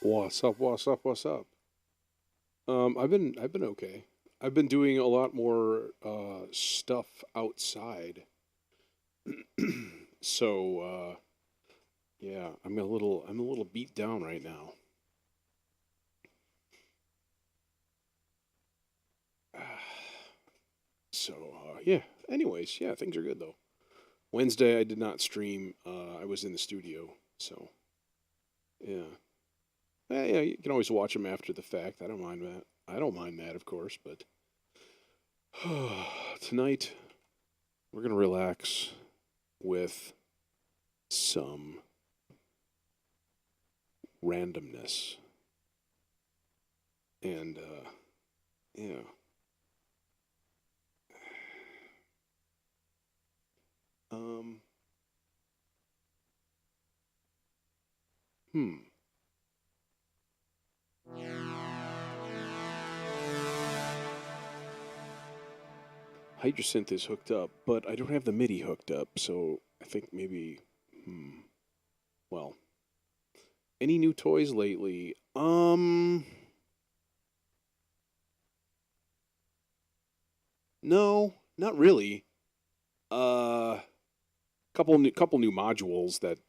What's up? What's up? What's up? I've been okay. I've been doing a lot more stuff outside. So yeah, I'm a little beat down right now. So yeah. Anyways, yeah, things are good though. Wednesday I did not stream. I was in the studio. So yeah. Yeah, you can always watch them after the fact. I don't mind that. I don't mind that, of course, but tonight we're gonna relax with some randomness. And yeah. Um hmm. Hydrosynth is hooked up, but I don't have the MIDI hooked up, so I think maybe well, any new toys lately? No, not really. Uh couple new modules that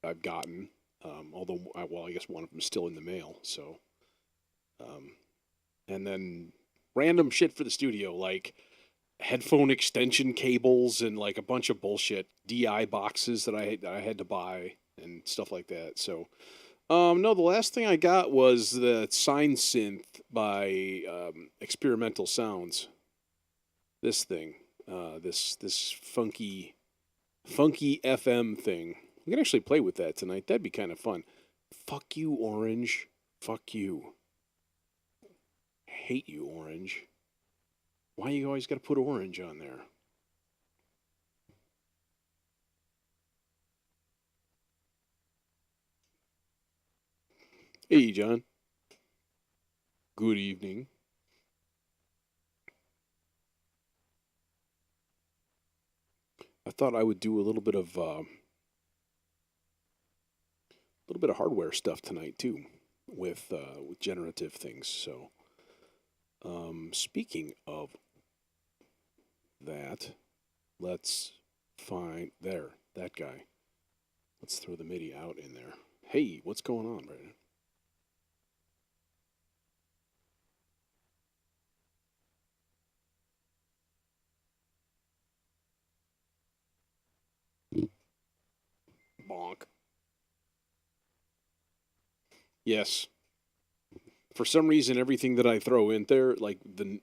I've gotten. Although well, I guess one of them is still in the mail, so um and then random shit for the studio like headphone extension cables and like a bunch of bullshit DI boxes that I had to buy and stuff like that. So, no, the last thing I got was the Sign Synth by Experimental Sounds. This thing, this funky FM thing. We can actually play with that tonight. That'd be kind of fun. Fuck you, Orange. Fuck you. Hate you, Orange. Why you always got to put Orange on there? Hey, John. Good evening. I thought I would do a little bit of hardware stuff tonight too, with generative things. So, speaking of that, let's find there that guy. Let's throw the MIDI out in there. Hey, what's going on, Brandon? Bonk. Yes. For some reason, everything that I throw in there, like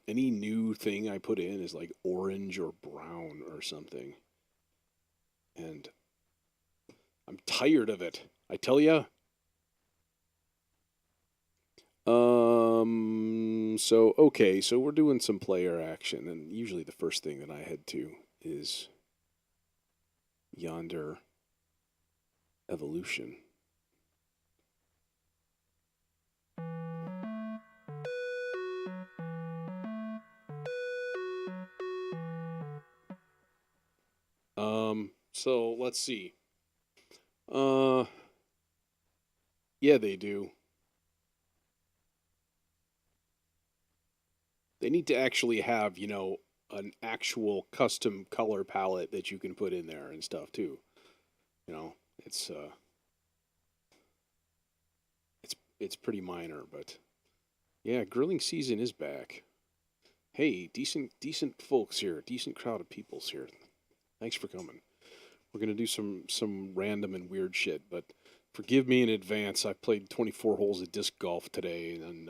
any new thing I put in, is like orange or brown or something, and I'm tired of it. I tell you. So okay, so we're doing some player action, and usually the first thing that I head to is yonder evolution. So let's see. Uh, yeah, they do. They need to actually have, an actual custom color palette that you can put in there and stuff too. You know, it's uh, it's pretty minor, but yeah, grilling season is back. Hey, decent folks here, decent crowd of peoples here. Thanks for coming. We're gonna do some random and weird shit, but forgive me in advance. I played 24 holes of disc golf today, and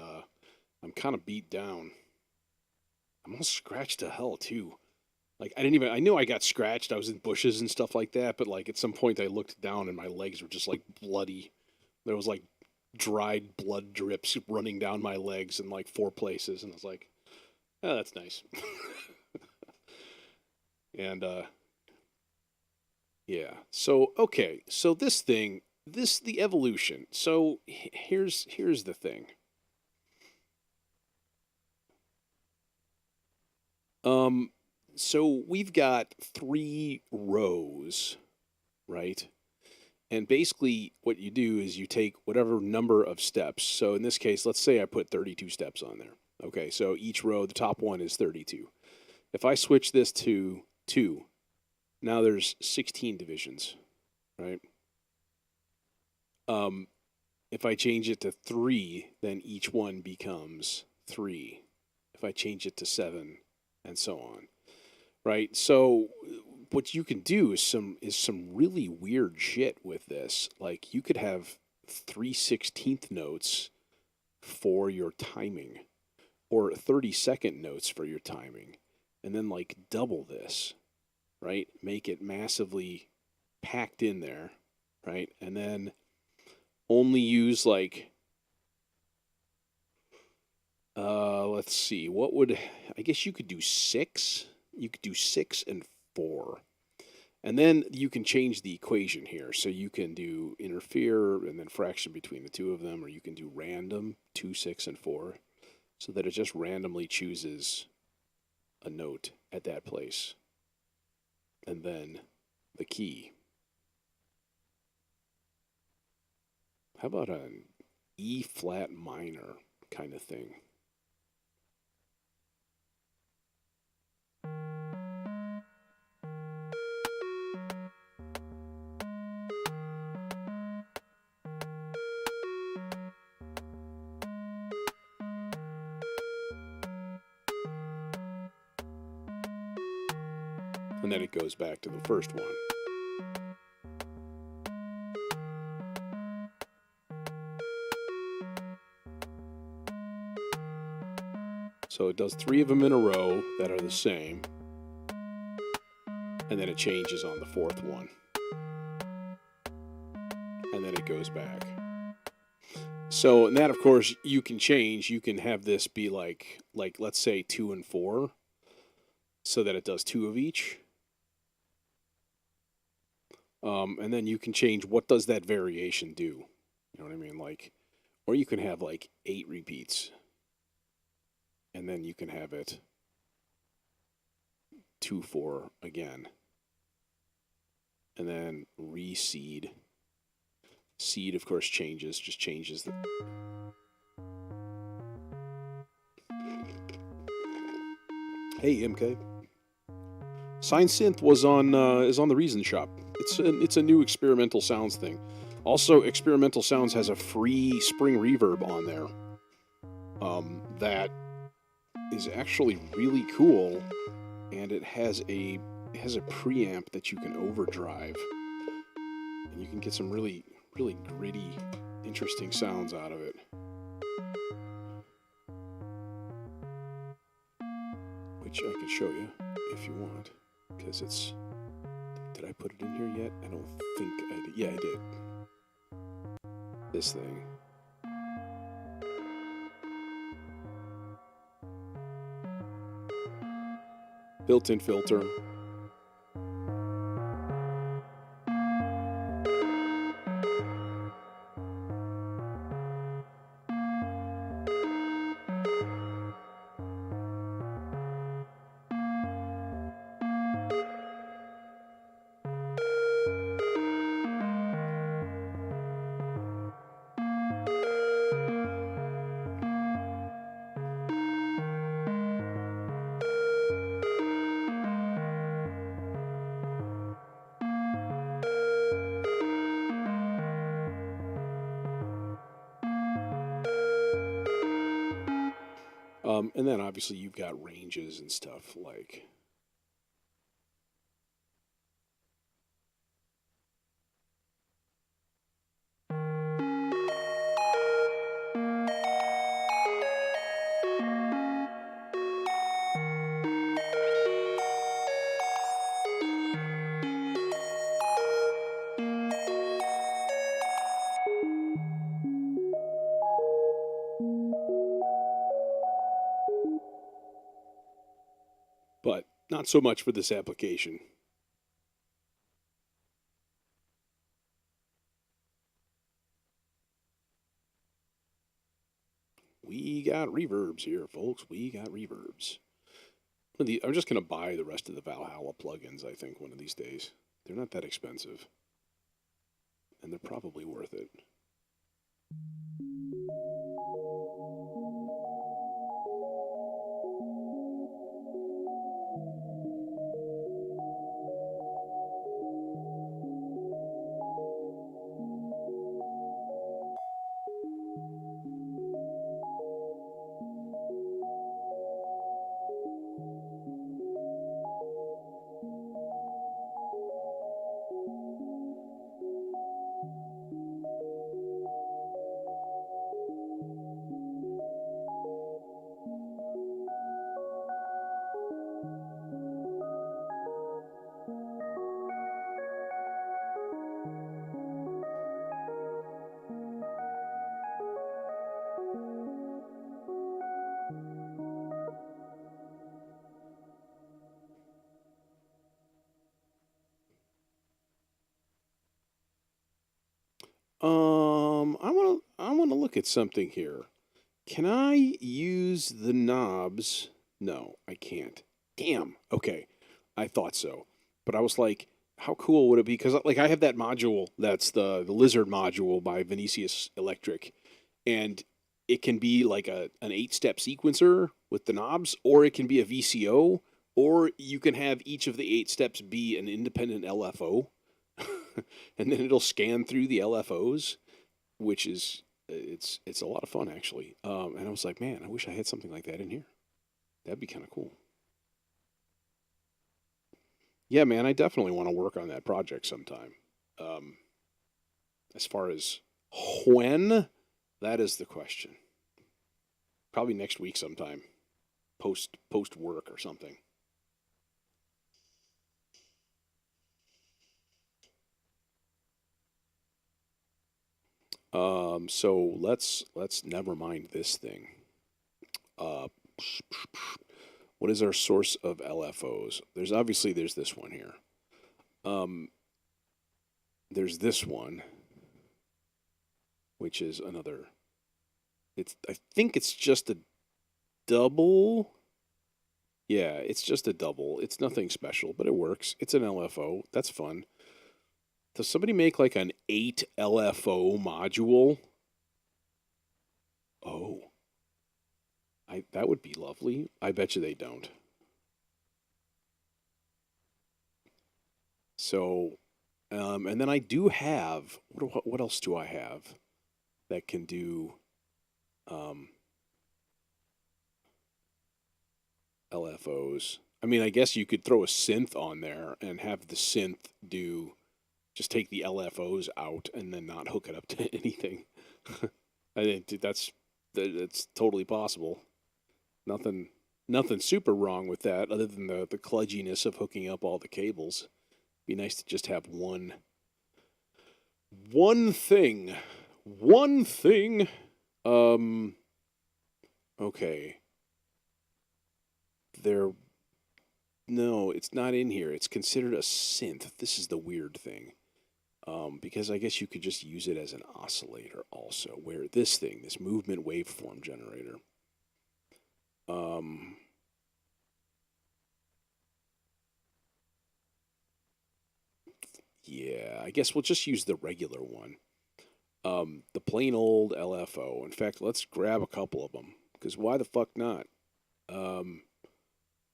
I'm kind of beat down. I'm all scratched to hell too. Like I knew I got scratched. I was in bushes and stuff like that, but like at some point I looked down and my legs were just like bloody. There was like dried blood drips running down my legs in like four places, and I was like, "Oh, that's nice." And yeah. So okay. So this thing, the evolution. So here's the thing. Um, so we've got three rows, right? And basically what you do is you take whatever number of steps. So in this case, let's say I put 32 steps on there. Okay, so each row, the top one is 32. If I switch this to 2, now there's 16 divisions, right? If I change it to 3, then each one becomes 3. If I change it to 7, and so on, right? So what you can do is some really weird shit with this. Like you could have 3/16 notes for your timing, or 30-second notes for your timing, and then like double this, right? Make it massively packed in there, right? And then only use like let's see, what would, I guess you could do 6. You could do 6 and 4. And then you can change the equation here. So you can do interfere and then fraction between the two of them, or you can do random 2, 6, and 4, so that it just randomly chooses a note at that place. And then the key. How about an E flat minor kind of thing? And then it goes back to the first one. So it does 3 of them in a row that are the same, and then it changes on the 4th one. And then it goes back. So, and that of course you can change. You can have this be like let's say 2 and 4, so that it does 2 of each. And then you can change what does that variation do. You know what I mean? Like, or you can have like 8 repeats. And then you can have it 2, 4 again. And then reseed. Seed, of course, changes, just changes the... Hey, MK. Sign Synth was on is on the Reason Shop. It's a new experimental sounds thing. Also, Experimental Sounds has a free spring reverb on there. That is actually really cool, and it has a preamp that you can overdrive, and you can get some really gritty, interesting sounds out of it. Which I could show you if you want, because it's... Did I put it in here yet? I don't think I did. Yeah, I did. This thing. Built-in filter. And then obviously you've got ranges and stuff like... But not so much for this application. We got reverbs here, folks. We got reverbs. I'm just going to buy the rest of the Valhalla plugins, I think, one of these days. They're not that expensive. and they're probably worth it. I wanna look at something here. Can I use the knobs? No, I can't. Damn. Okay, I thought so, but I was like, how cool would it be? Because like I have that module that's the lizard module by Vinicius Electric, and it can be like an 8-step sequencer with the knobs, or it can be a VCO, or you can have each of the 8 steps be an independent LFO, and then it'll scan through the LFOs, which is it's a lot of fun actually. And I was like, man, I wish I had something like that in here. That'd be kind of cool. Yeah, man, I definitely want to work on that project sometime. As far as when, that is the question. Probably next week sometime, post work or something. So let's never mind this thing. What is our source of LFOs? There's this one here. There's this one, which is another. I think it's just a double. Yeah, it's just a double. It's nothing special, but it works. It's an LFO. That's fun. Does somebody make like an 8 LFO module? Oh. That would be lovely. I bet you they don't. So, and then I do have what else do I have that can do LFOs? I mean, I guess you could throw a synth on there and have the synth do just take the LFOs out and then not hook it up to anything. I think that's totally possible. Nothing super wrong with that other than the kludginess of hooking up all the cables. Be nice to just have one thing. One thing. Okay. No, it's not in here. It's considered a synth. This is the weird thing. Because I guess you could just use it as an oscillator also, where this movement waveform generator. Yeah, I guess we'll just use the regular one. The plain old LFO. In fact, let's grab a couple of them, because why the fuck not?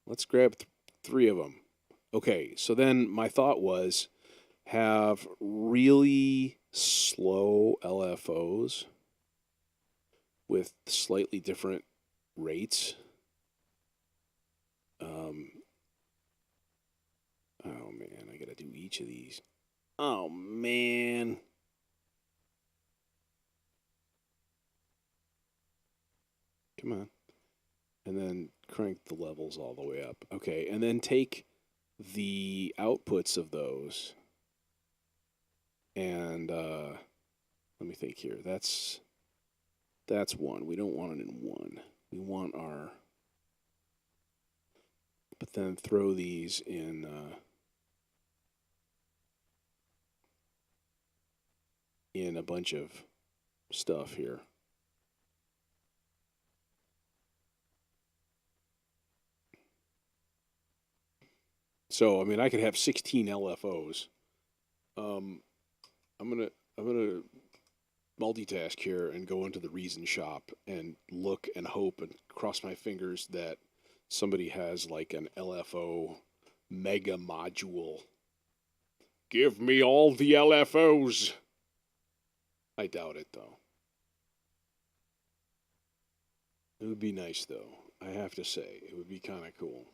Let's grab 3 of them. Okay, so then my thought was have really slow LFOs with slightly different rates. Oh man, I gotta do each of these. Oh man. Come on. And then crank the levels all the way up. Okay, and then take the outputs of those and let me think here. That's one. We don't want it in one. We want our, but then throw these in a bunch of stuff here. So, I mean, I could have 16 LFOs. I'm multitask here and go into the Reason shop and look and hope and cross my fingers that somebody has like an LFO mega module. Give me all the LFOs. I doubt it, though. It would be nice, though. I have to say, it would be kind of cool.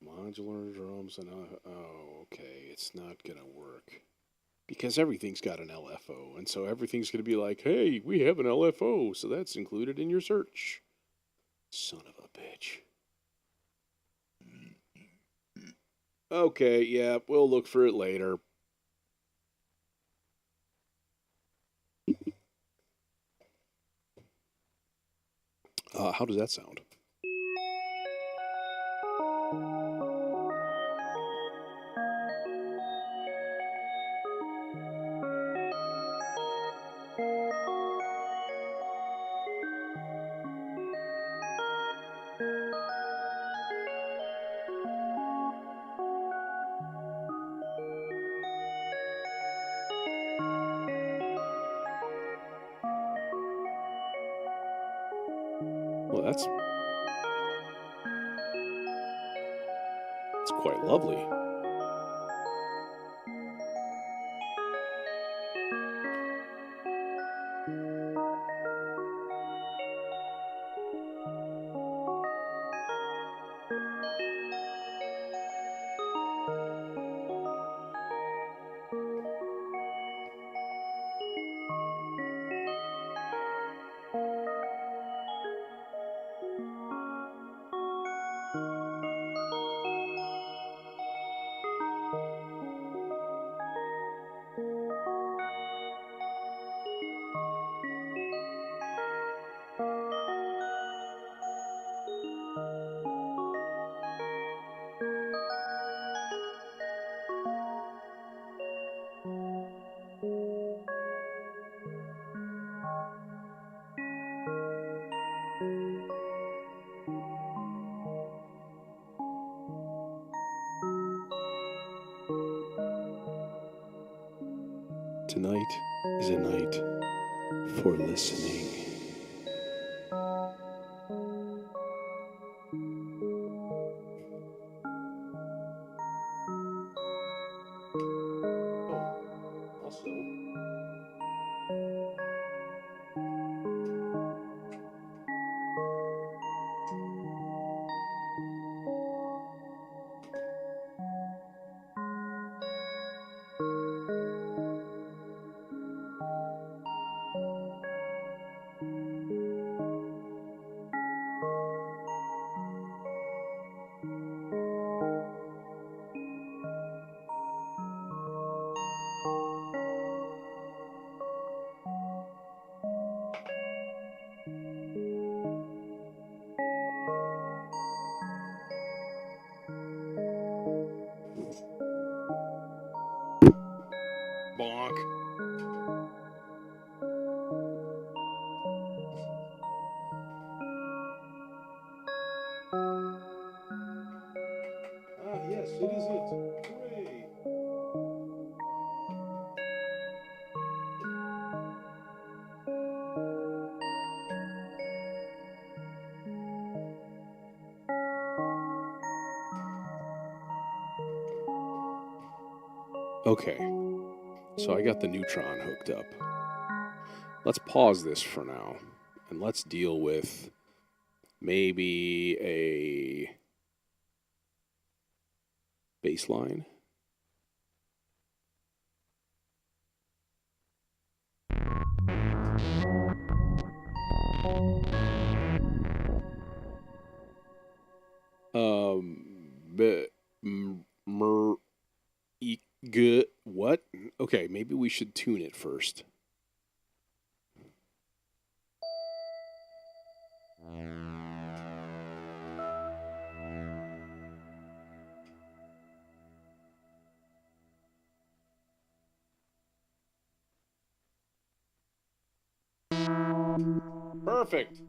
Modular drums and oh, okay, it's not gonna work because everything's got an LFO, and so everything's gonna be like, hey, we have an LFO, so that's included in your search. Son of a bitch. Okay, yeah, we'll look for it later. How does that sound? Well, that's quite lovely. Tonight is a night for listening. Bonk. Yes, it is it. Hooray. Okay, so I got the Neutron hooked up. Let's pause this for now, and let's deal with maybe a bass line. Good. What? Okay, maybe we should tune it first. Perfect.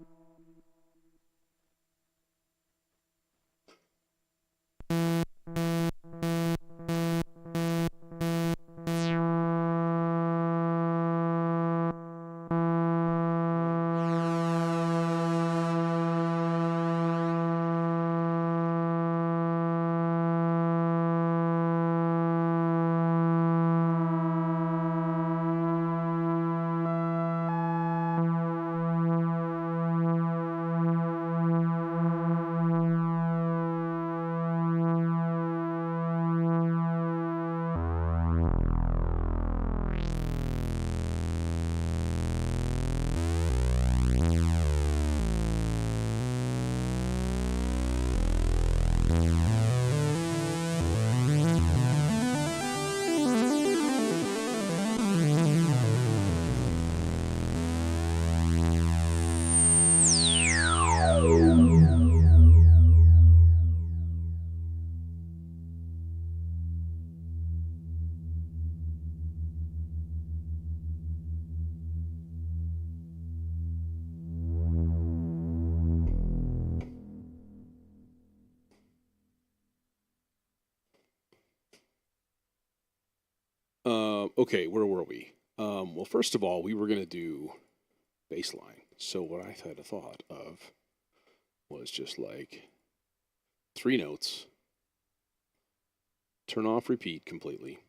Okay, where were we? Well, first of all, we were gonna do baseline. So what I had a thought of was just like 3 notes, turn off repeat completely,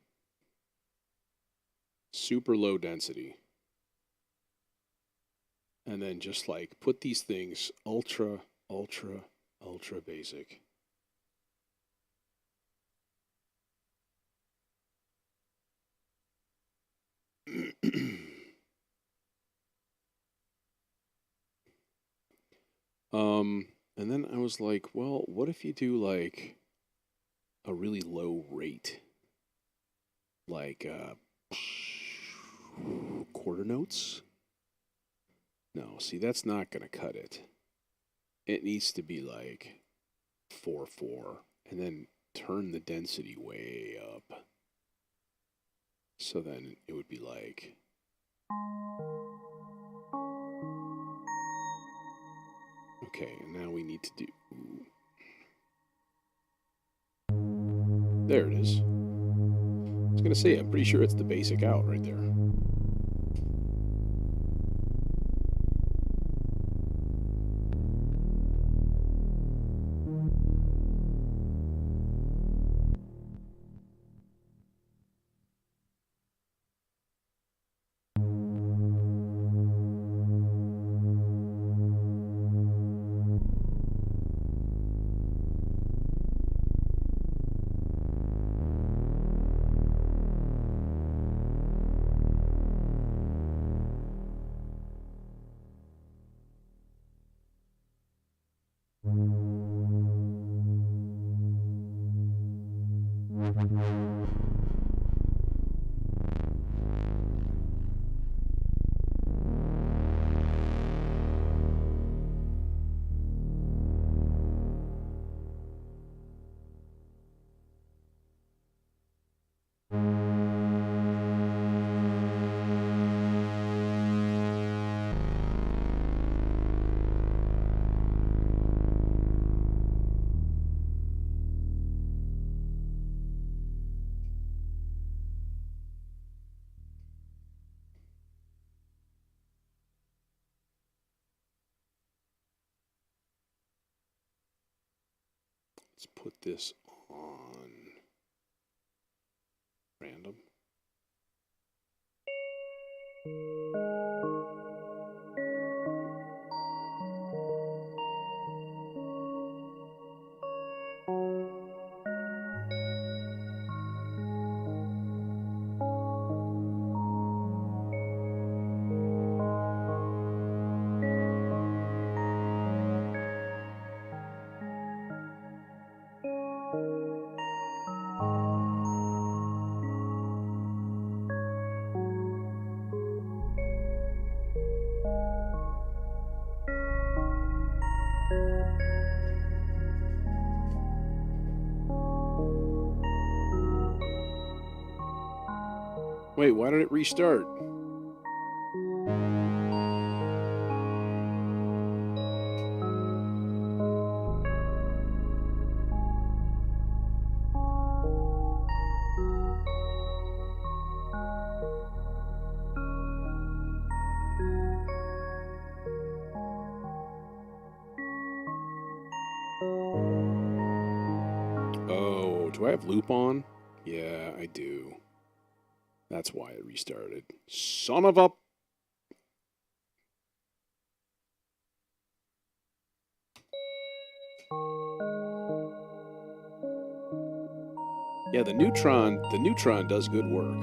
super low density, and then just like put these things ultra, ultra, ultra basic. And then I was like, well, what if you do like a really low rate, like quarter notes? No, see, that's not gonna cut it. It needs to be like 4/4, and then turn the density way up. So then it would be like. Okay, and now we need to do. There it is. I was gonna say, I'm pretty sure it's the basic out right there. Let's put this on random. Wait, why did it restart? Oh, do I have loop on? Yeah, I do. That's why it restarted. Son of a. Yeah, the neutron does good work.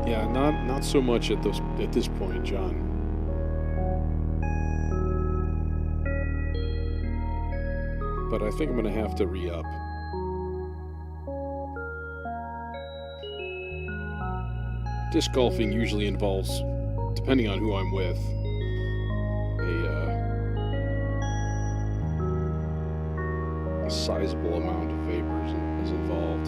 Yeah, not so much at this point, John. But I think I'm gonna have to re-up. Disc golfing usually involves, depending on who I'm with, a sizable amount of vapors is involved.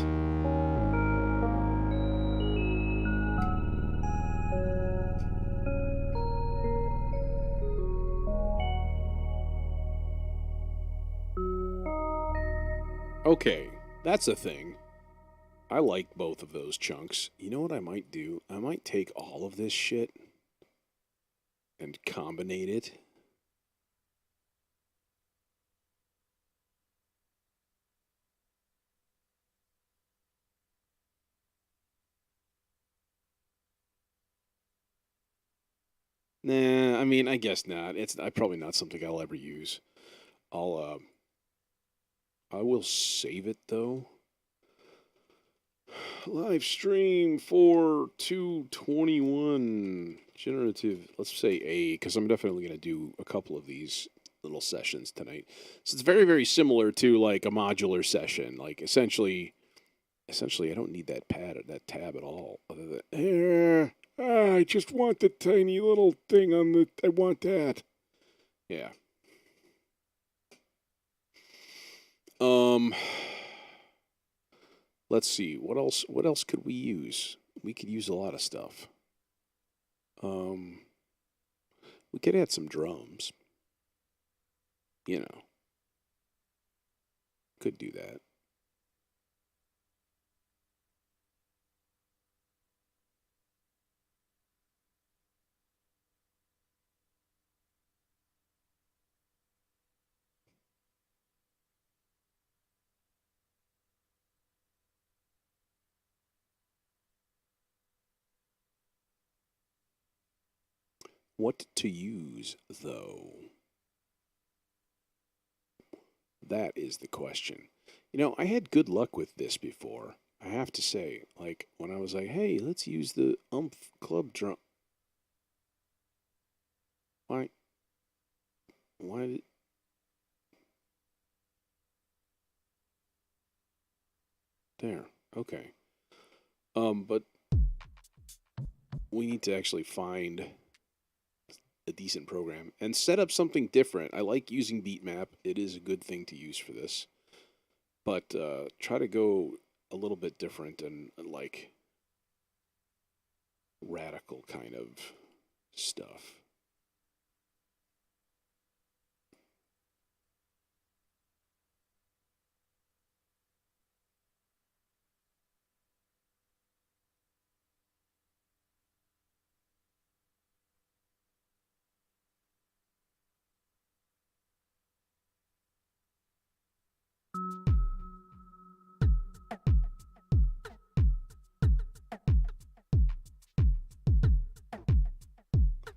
Okay, that's a thing. I like both of those chunks. You know what I might do? I might take all of this shit and combinate it. Nah, I mean, I guess not. It's probably not something I'll ever use. I will save it though. Live stream for 221 generative. Let's say A, because I'm definitely going to do a couple of these little sessions tonight. So it's very, very similar to like a modular session. Like essentially, I don't need that tab at all. Other than, I just want the tiny little thing on the. I want that. Yeah. Let's see. What else could we use? We could use a lot of stuff. We could add some drums. You know. Could do that. What to use, though? That is the question. You know, I had good luck with this before. I have to say, like, when I was like, hey, let's use the club drum. Why? Why did... There. Okay. But we need to actually find a decent program and set up something different. I like using Beatmap. It is a good thing to use for this. But try to go a little bit different and like radical kind of stuff.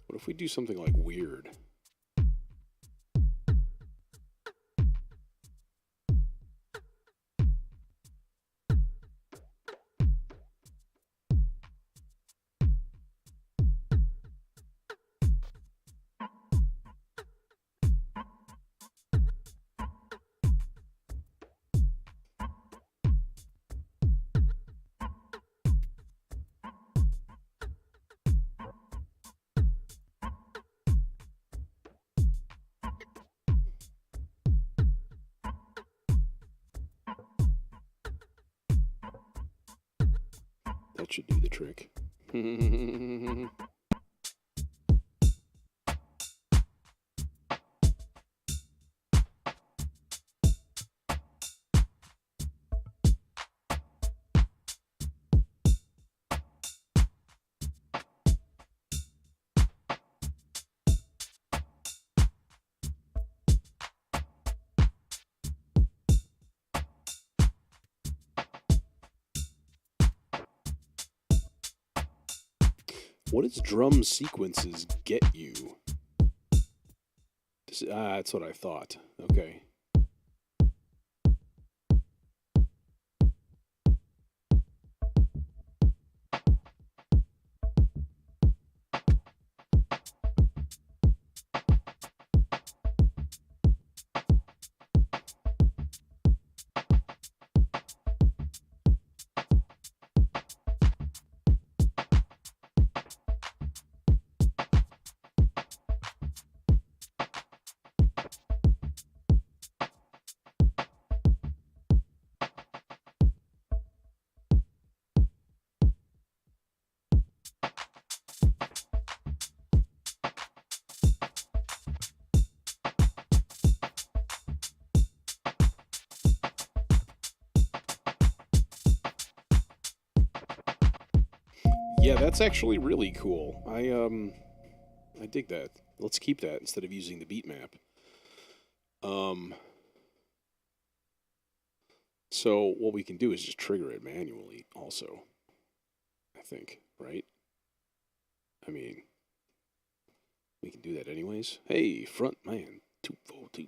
What if we do something like weird? That should do the trick. What does drum sequences get you? That's what I thought. Okay. Yeah, that's actually really cool. I dig that. Let's keep that instead of using the beat map. So what we can do is just trigger it manually also, I think, right? I mean, we can do that anyways. Hey, front man, 242.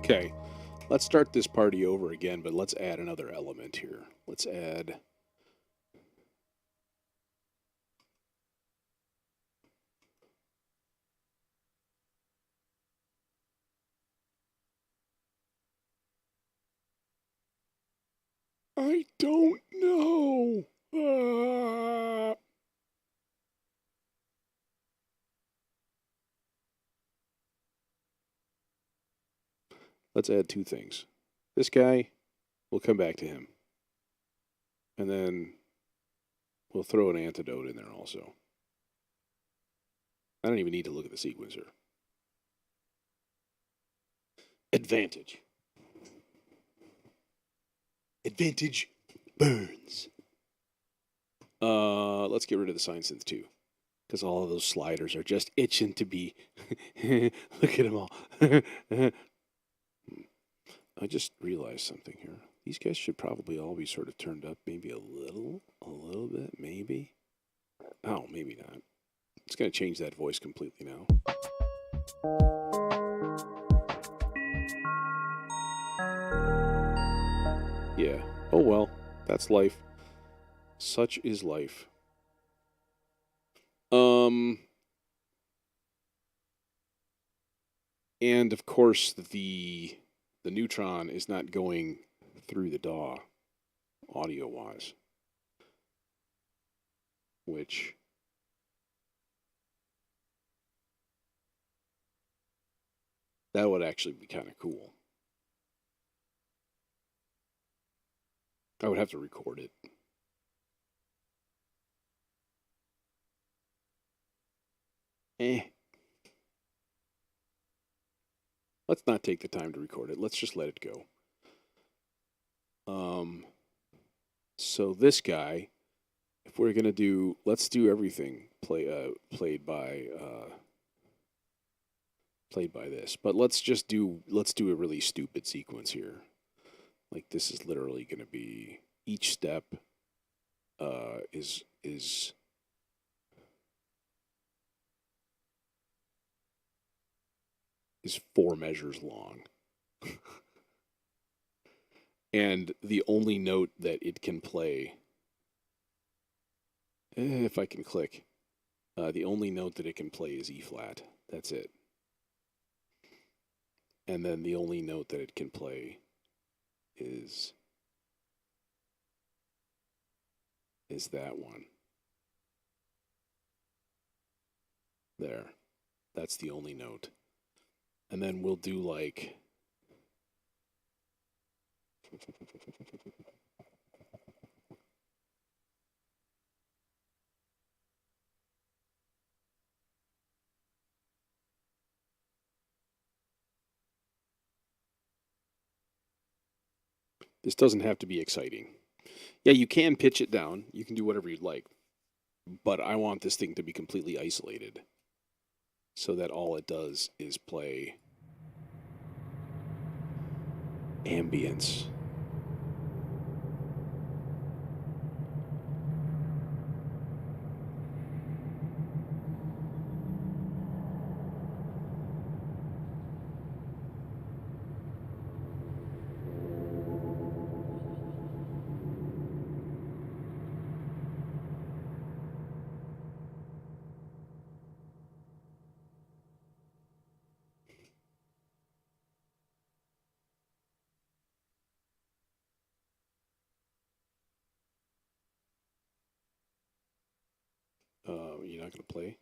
Okay, let's start this party over again, but let's add another element here. Let's add... I don't know. Let's add two things. This guy, we'll come back to him. And then we'll throw an antidote in there also. I don't even need to look at the sequencer. Advantage. Advantage burns. Let's get rid of the sine synth too, because all of those sliders are just itching to be. Look at them all. I just realized something here. These guys should probably all be sort of turned up, maybe a little bit, maybe. Oh, maybe not. It's going to change that voice completely now. Yeah. Oh well, that's life. Such is life. And of course the neutron is not going through the DAW audio wise, which that would actually be kind of cool. I would have to record it. Let's not take the time to record it. Let's just let it go. So this guy, if we're gonna do, let's do everything played by this. But let's do a really stupid sequence here. Like this is literally gonna be each step is 4 measures long. And the only note that it can play, if I can click, the only note that it can play is E flat. That's it. And then the only note that it can play is that one. There. That's the only note. And then we'll do like this doesn't have to be exciting. Yeah, you can pitch it down. You can do whatever you'd like. But I want this thing to be completely isolated so that all it does is play ambience. You're not going to play?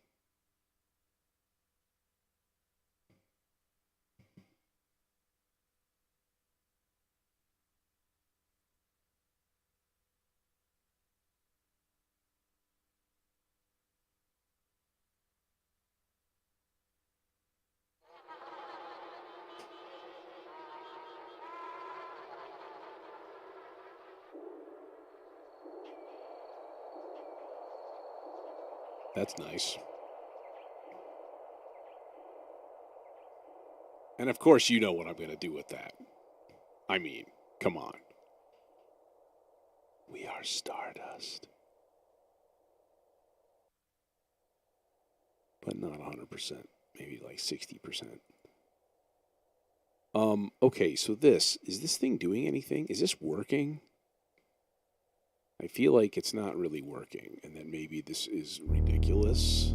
That's nice. And of course, you know what I'm going to do with that. I mean, come on. We are stardust. But not 100%. Maybe like 60%. Okay, so is this thing doing anything? Is this working? I feel like it's not really working, and that maybe this is ridiculous.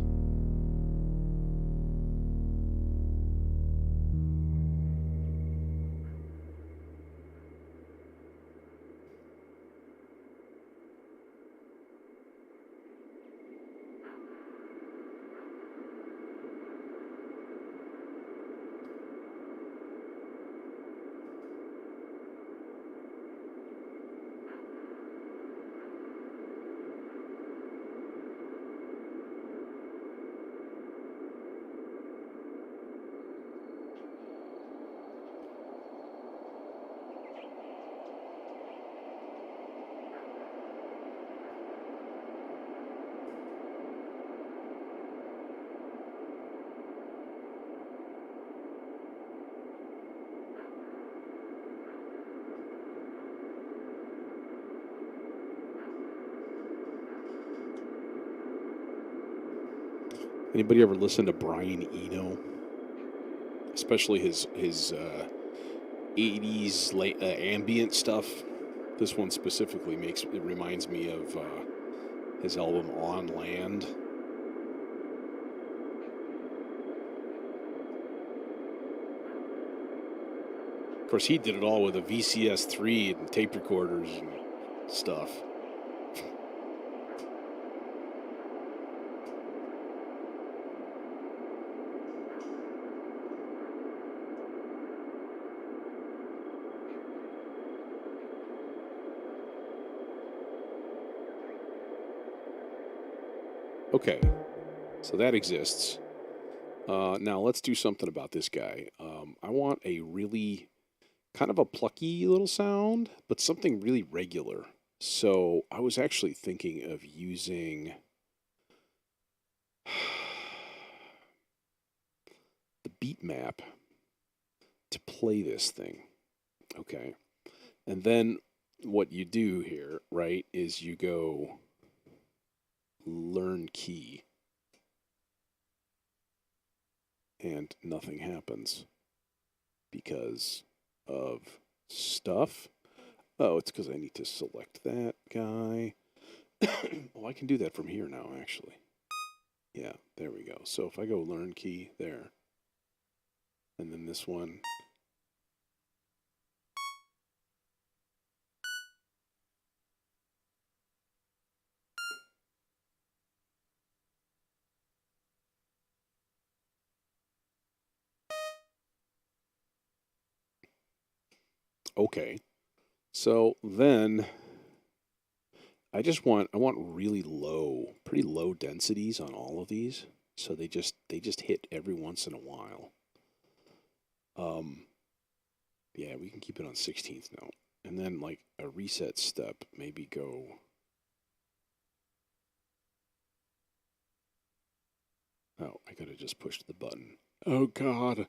Anybody ever listen to Brian Eno? Especially his 80s late ambient stuff. This one specifically reminds me of his album On Land. Of course, he did it all with a VCS 3 and tape recorders and stuff. Okay, so that exists. Now let's do something about this guy. I want a really kind of a plucky little sound, but something really regular. So I was actually thinking of using the beat map to play this thing. Okay. And then what you do here, right, is you go learn key. And nothing happens because of stuff. Oh, it's because I need to select that guy. Oh, I can do that from here now, actually. Yeah, there we go. So if I go learn key there, and then this one. Okay. So then I want really low, pretty low densities on all of these. So they just hit every once in a while. Yeah, we can keep it on 16th note. And then like a reset step, maybe go. Oh, I could have just pushed the button. Oh God.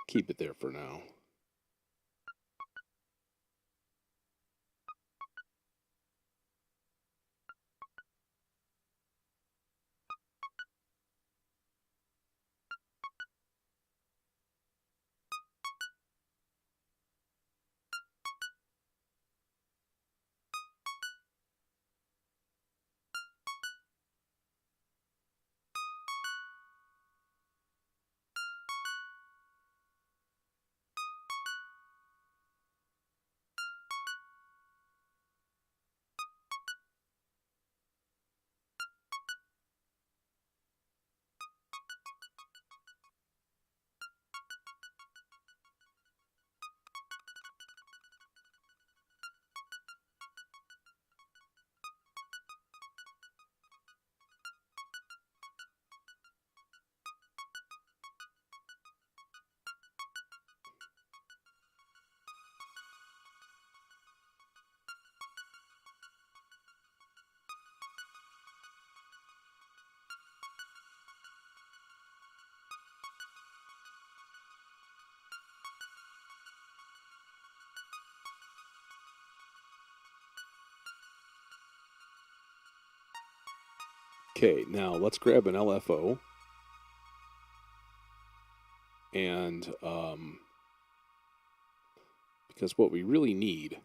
Keep it there for now. Okay, now let's grab an LFO. And because what we really need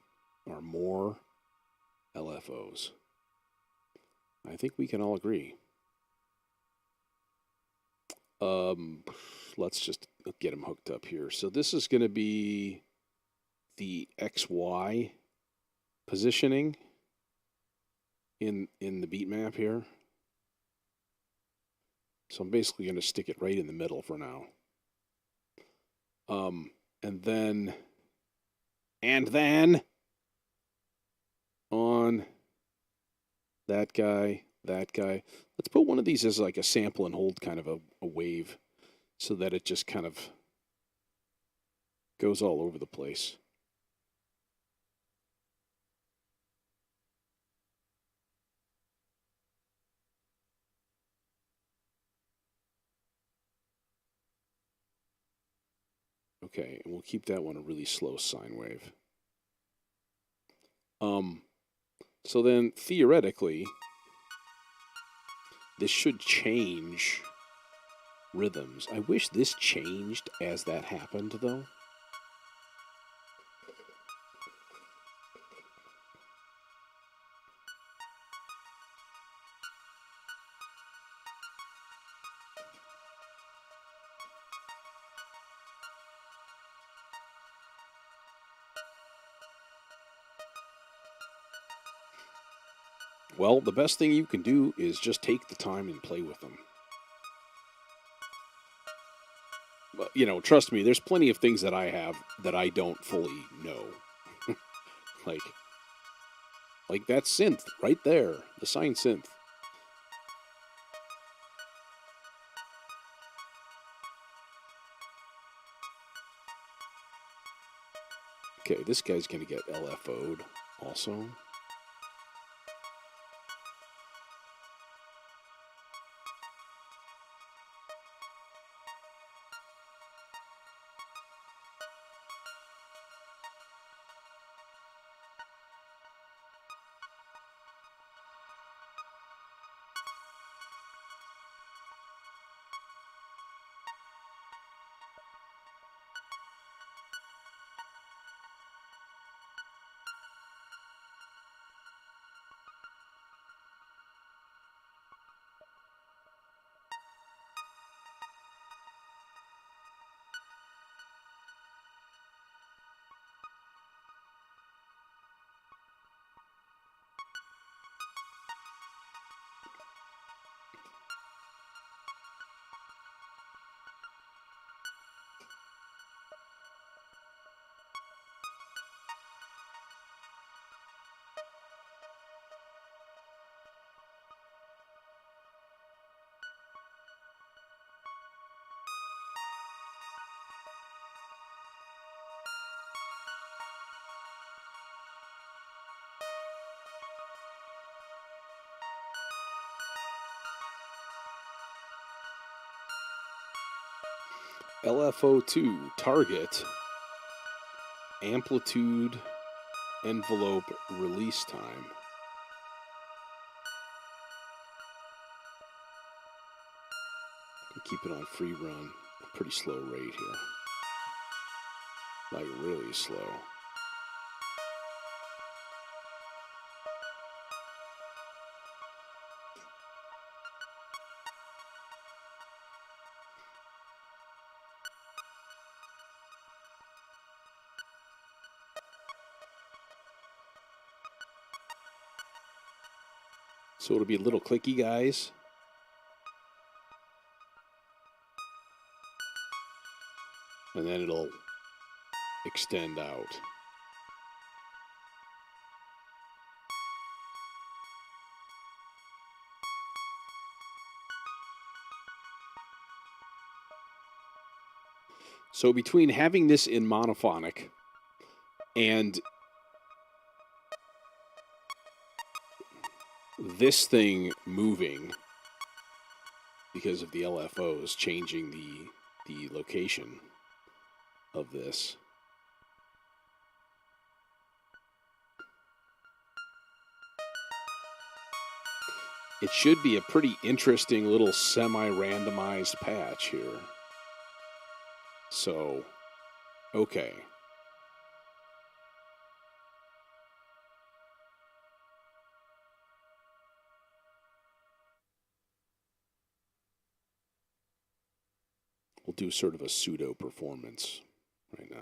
are more LFOs. I think we can all agree. Let's just get them hooked up here. So this is going to be the XY positioning. in the beat map here. So I'm basically going to stick it right in the middle for now. And then on that guy. Let's put one of these as like a sample and hold kind of a wave so that it just kind of goes all over the place. Okay, and we'll keep that one a really slow sine wave. So then theoretically, this should change rhythms. I wish this changed as that happened, though. Well, the best thing you can do is just take the time and play with them. But, you know, trust me, there's plenty of things that I have that I don't fully know. like that synth right there, the sine synth. Okay, this guy's going to get LFO'd also. LFO2, target, amplitude, envelope, release time. Keep it on free run, a pretty slow rate here. Like really slow. So it'll be a little clicky, guys. And then it'll extend out. So between having this in monophonic and this thing moving because of the LFOs changing the location of this, it should be a pretty interesting little semi-randomized patch here. So, okay. We'll do sort of a pseudo performance right now.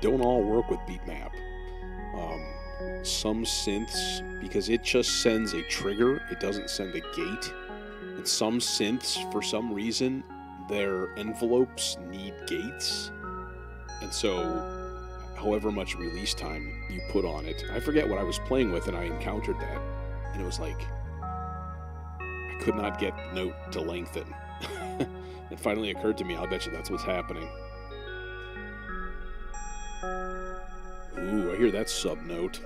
they don't all work with beatmap. Some synths, because it just sends a trigger, it doesn't send a gate. And some synths, for some reason, their envelopes need gates. And so, however much release time you put on it, I forget what I was playing with, and I encountered that. And it was like, I could not get the note to lengthen. It finally occurred to me, I'll bet you that's what's happening. Ooh, I hear that sub note.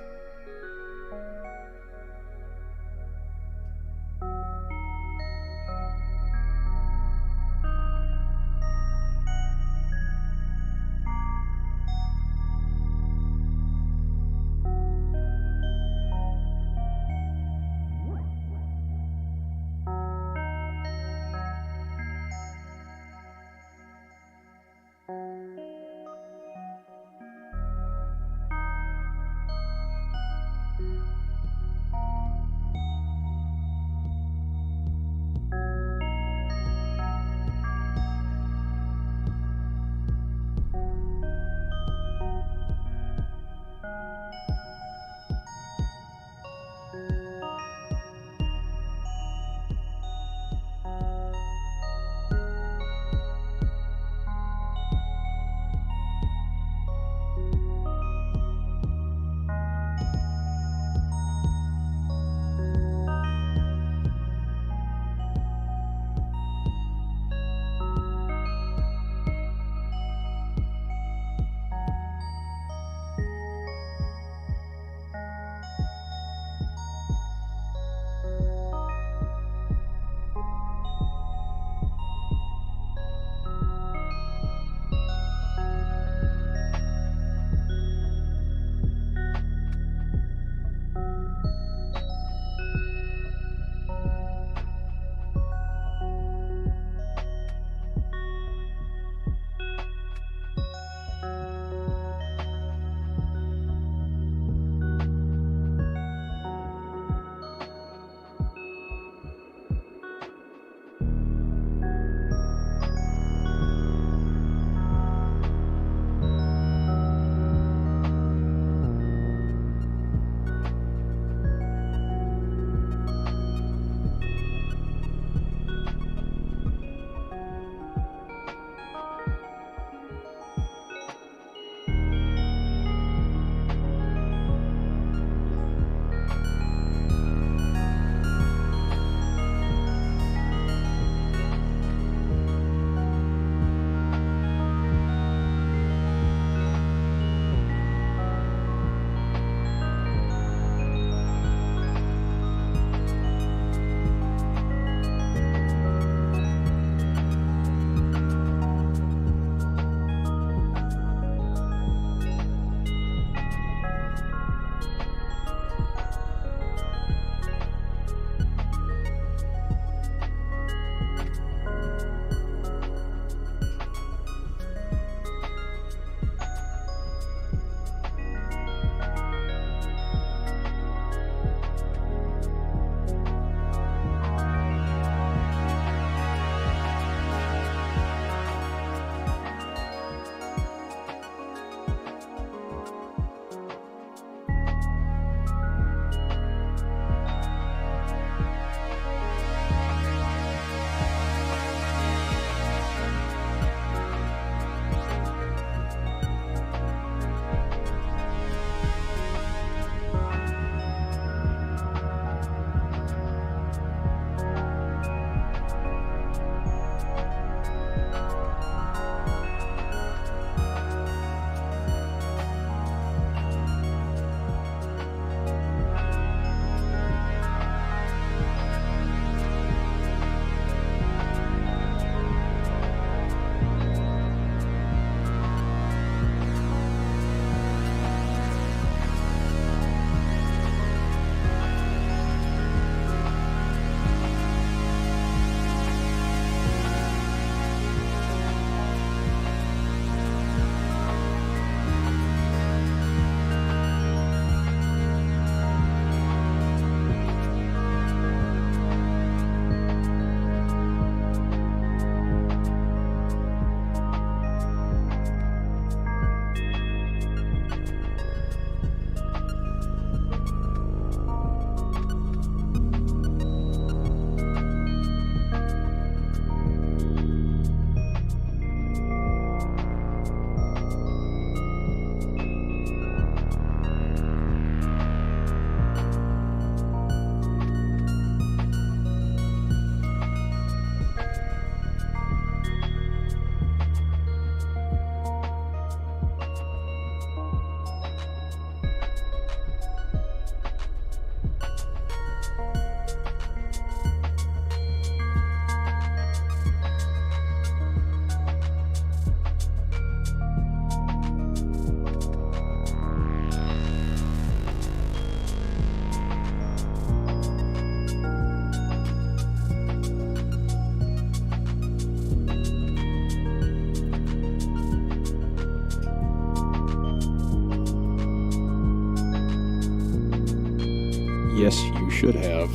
Yes, you should have.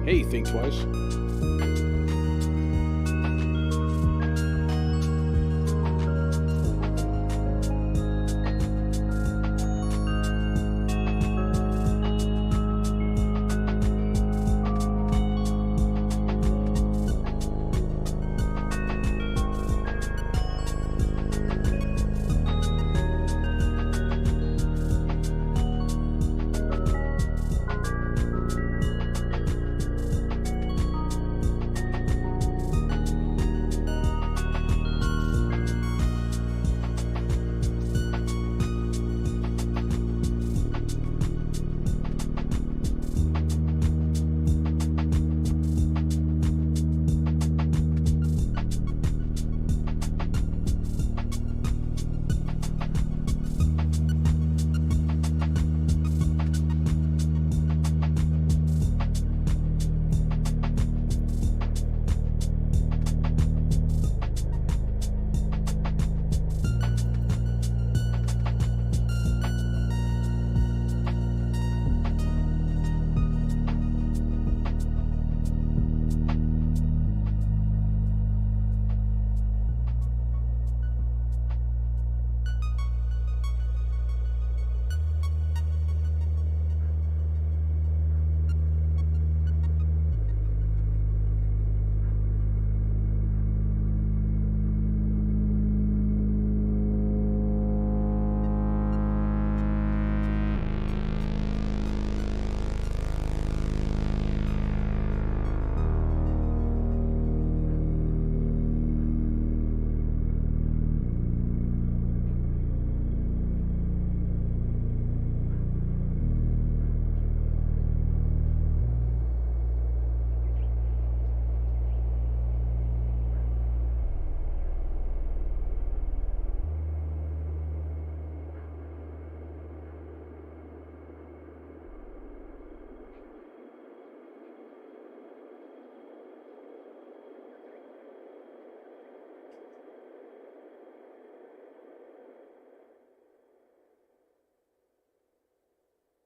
Hey, think twice.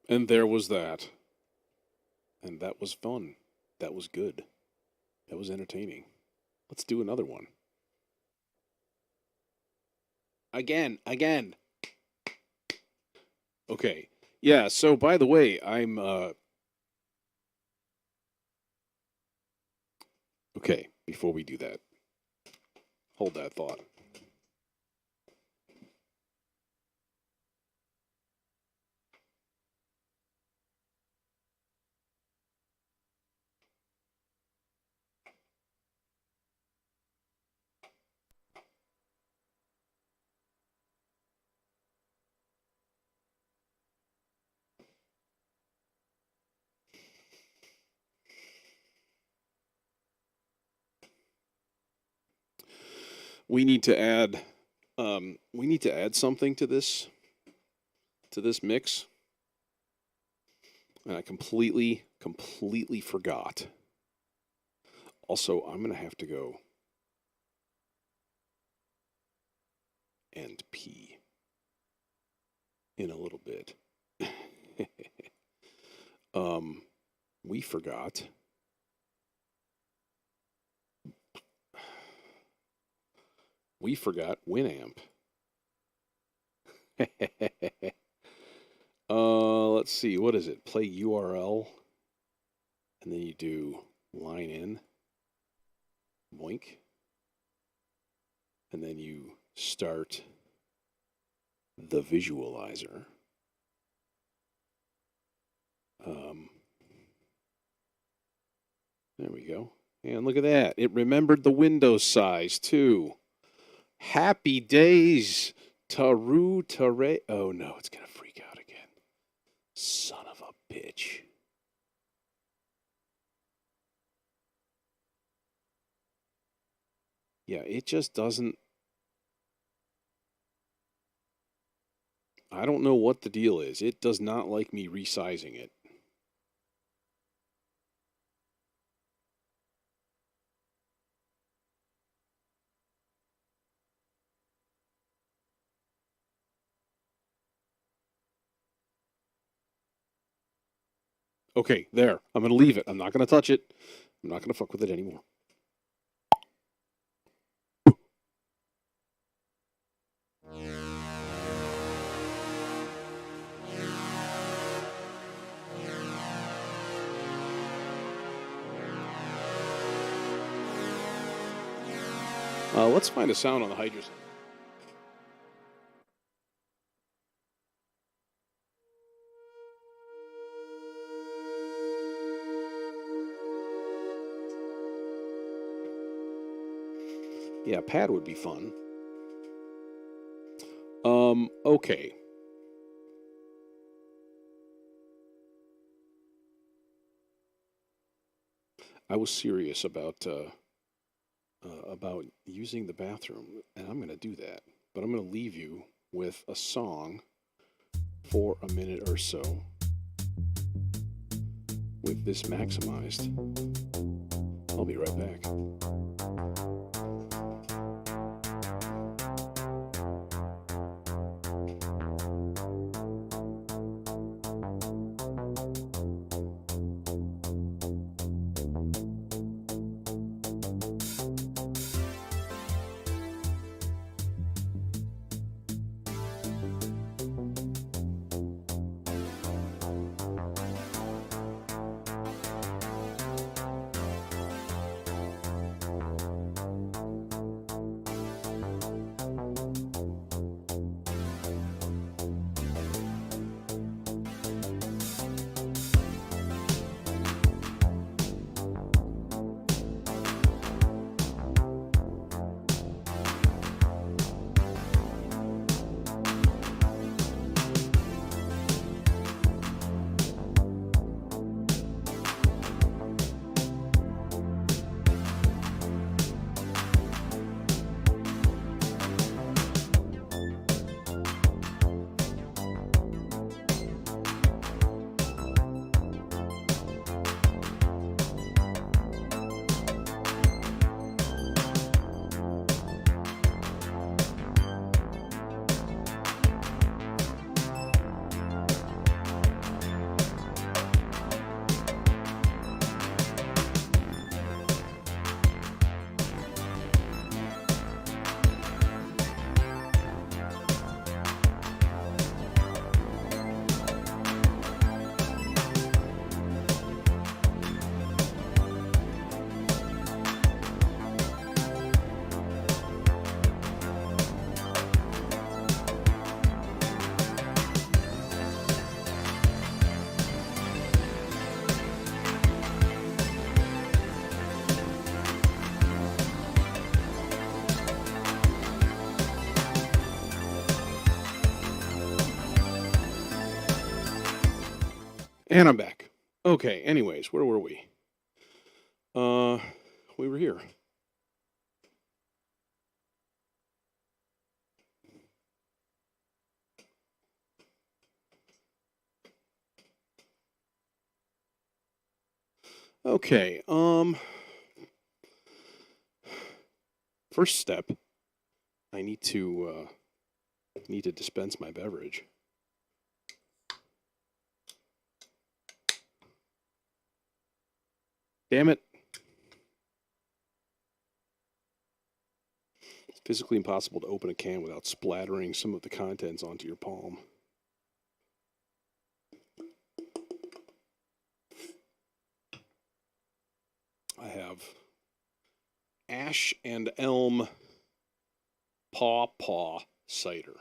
And there was that. And that was fun. That was good. That was entertaining. Let's do another one. Again. Okay. Yeah, so by the way, I'm okay, before we do that. Hold that thought. We need to add something to this mix. And I completely forgot. Also, I'm going to have to go and pee in a little bit. We forgot. We forgot Winamp. Let's see. What is it? Play URL. And then you do line in. Boink. And then you start the visualizer. There we go. And look at that. It remembered the window size, too. Happy days. Taru Tare. Oh, no. It's going to freak out again. Son of a bitch. Yeah, it just doesn't. I don't know what the deal is. It does not like me resizing it. Okay, there. I'm going to leave it. I'm not going to touch it. I'm not going to fuck with it anymore. Let's find a sound on the Hydra. Yeah, pad would be fun. Okay. I was serious about using the bathroom, and I'm going to do that. But I'm going to leave you with a song for a minute or so with this maximized. I'll be right back. And I'm back. Okay, anyways, where were we? We were here. Okay, first step, I need to dispense my beverage. Damn it. It's physically impossible to open a can without splattering some of the contents onto your palm. I have Ash and Elm Paw cider.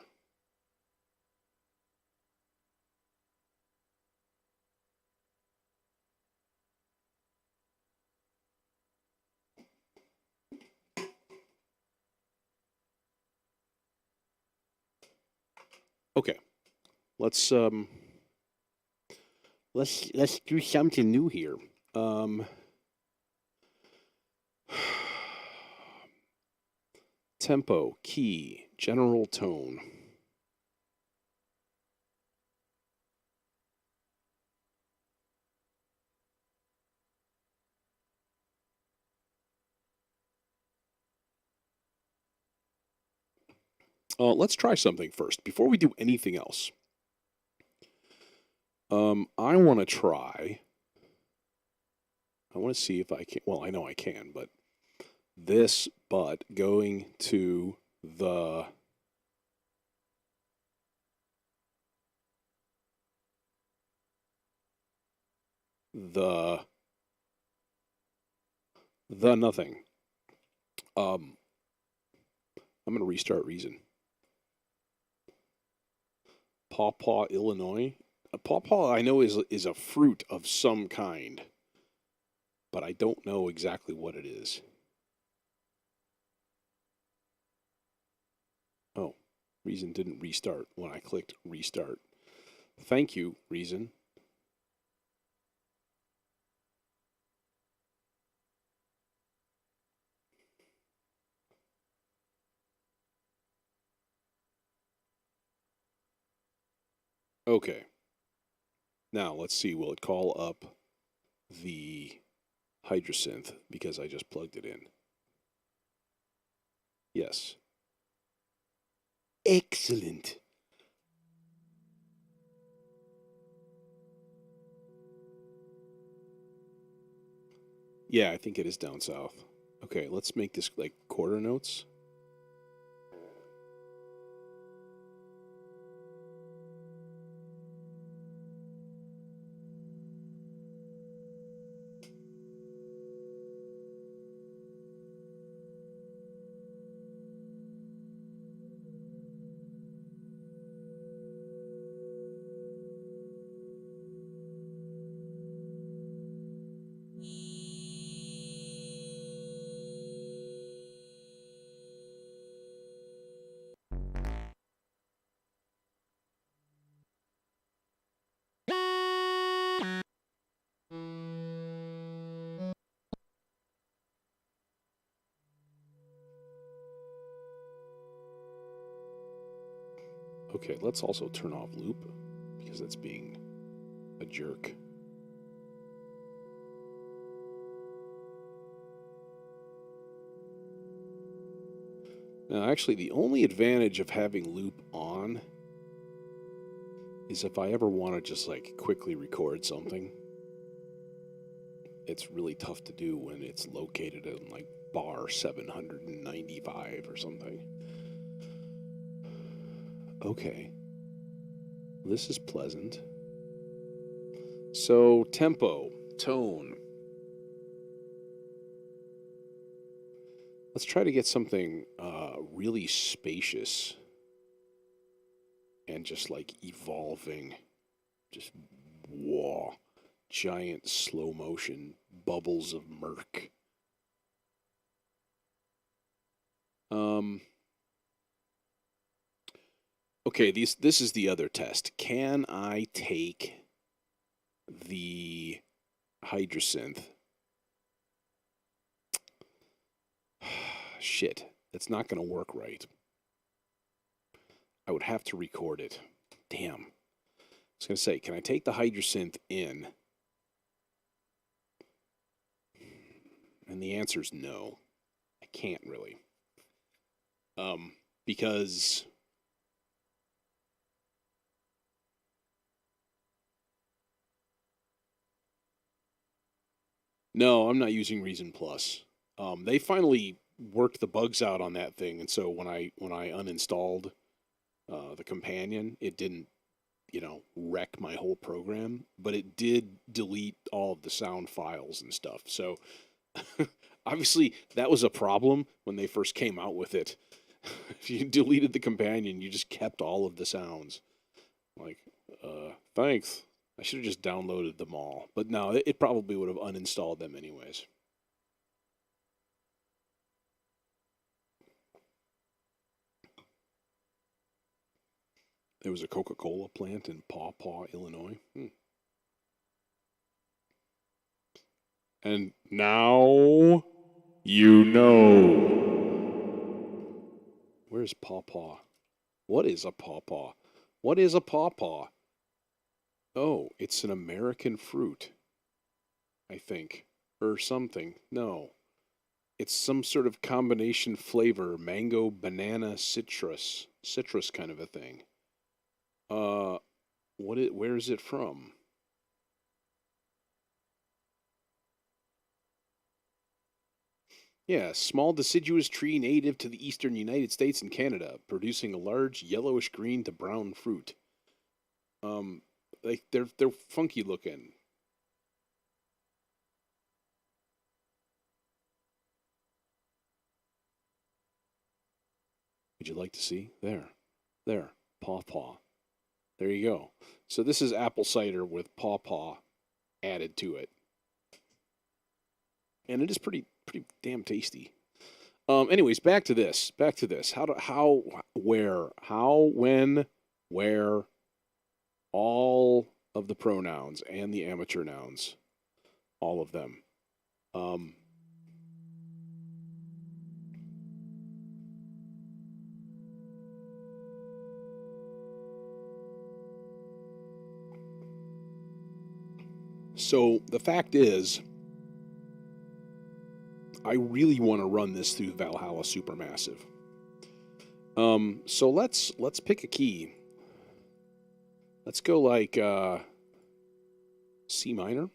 Okay, let's do something new here. Tempo, key, general tone. Let's try something first before we do anything else. I want to try I want to see if I can. Well, I know I can, but going to the nothing. I'm gonna restart Reason. Pawpaw, Illinois. A pawpaw I know is a fruit of some kind, but I don't know exactly what it is. Oh, Reason didn't restart when I clicked restart. Thank you, Reason. Okay. Now let's see. Will it call up the Hydrosynth because I just plugged it in? Yes. Excellent. Yeah, I think it is down south. Okay, let's make this like quarter notes. Okay, let's also turn off loop because it's being a jerk. Now, actually, the only advantage of having loop on is if I ever want to just like quickly record something. It's really tough to do when it's located in like bar 795 or something. Okay. This is pleasant. So, tempo, tone. Let's try to get something really spacious and just like evolving. Just whoa, giant slow motion bubbles of murk. Okay, this is the other test. Can I take the Hydrosynth? Shit, that's not going to work right. I would have to record it. Damn. I was going to say, can I take the Hydrosynth in? And the answer is no. I can't really. Because no, I'm not using Reason Plus. They finally worked the bugs out on that thing, and so when I uninstalled the companion, it didn't, wreck my whole program, but it did delete all of the sound files and stuff. So obviously that was a problem when they first came out with it. If you deleted the companion, you just kept all of the sounds. Like, thanks. I should have just downloaded them all. But no, it probably would have uninstalled them anyways. There was a Coca-Cola plant in Pawpaw, Illinois. And now you know. Where's Pawpaw? What is a pawpaw? What is a pawpaw? Oh, it's an American fruit, I think. Or something. No. It's some sort of combination flavor, mango, banana, citrus kind of a thing. Where is it from? Yeah, small deciduous tree native to the eastern United States and Canada, producing a large yellowish green to brown fruit. Um, like they're funky looking. Would you like to see? There, pawpaw. There you go. So this is apple cider with pawpaw added to it, and it is pretty damn tasty. Anyways, back to this. Back to this. How, when, where, all of the pronouns and the amateur nouns, all of them. Um, so the fact is, I really want to run this through Valhalla Supermassive. So let's pick a key. Let's go like C minor.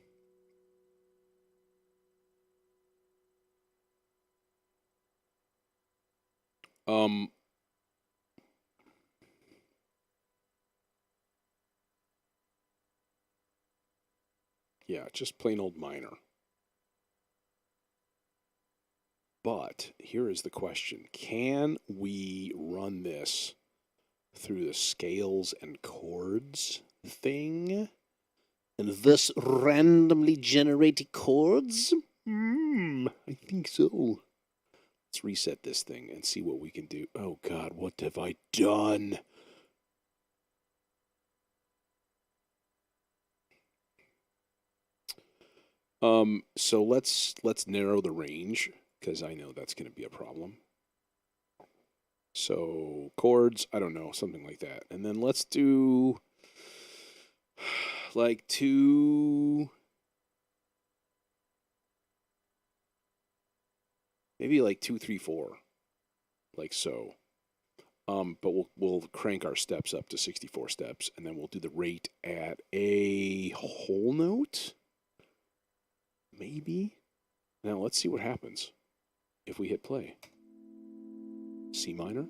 Yeah, just plain old minor. But here is the question. Can we run this through the scales and chords thing? And thus randomly generate chords? I think so. Let's reset this thing and see what we can do. Oh God, what have I done? So let's narrow the range because I know that's going to be a problem. So chords, I don't know, something like that. And then let's do like maybe like 2, 3, 4, like so. But we'll crank our steps up to 64 steps, and then we'll do the rate at a whole note, maybe. Now let's see what happens if we hit play. C minor.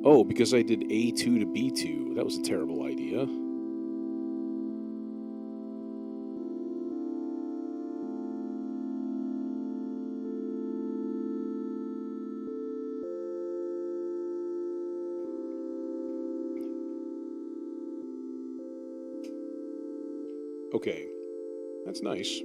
Oh, because I did A2 to B2. That was a terrible idea. Okay, that's nice.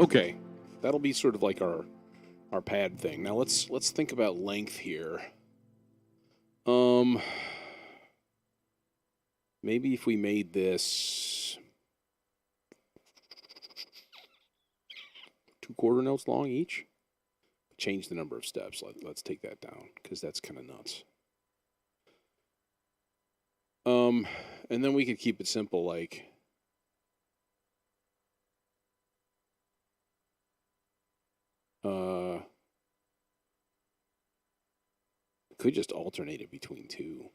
Okay, that'll be sort of like our pad thing. Now let's think about length here. Maybe if we made this 2/4 notes long each, change the number of steps. Let's take that down because that's kind of nuts. And then we could keep it simple, like could just alternate it between two.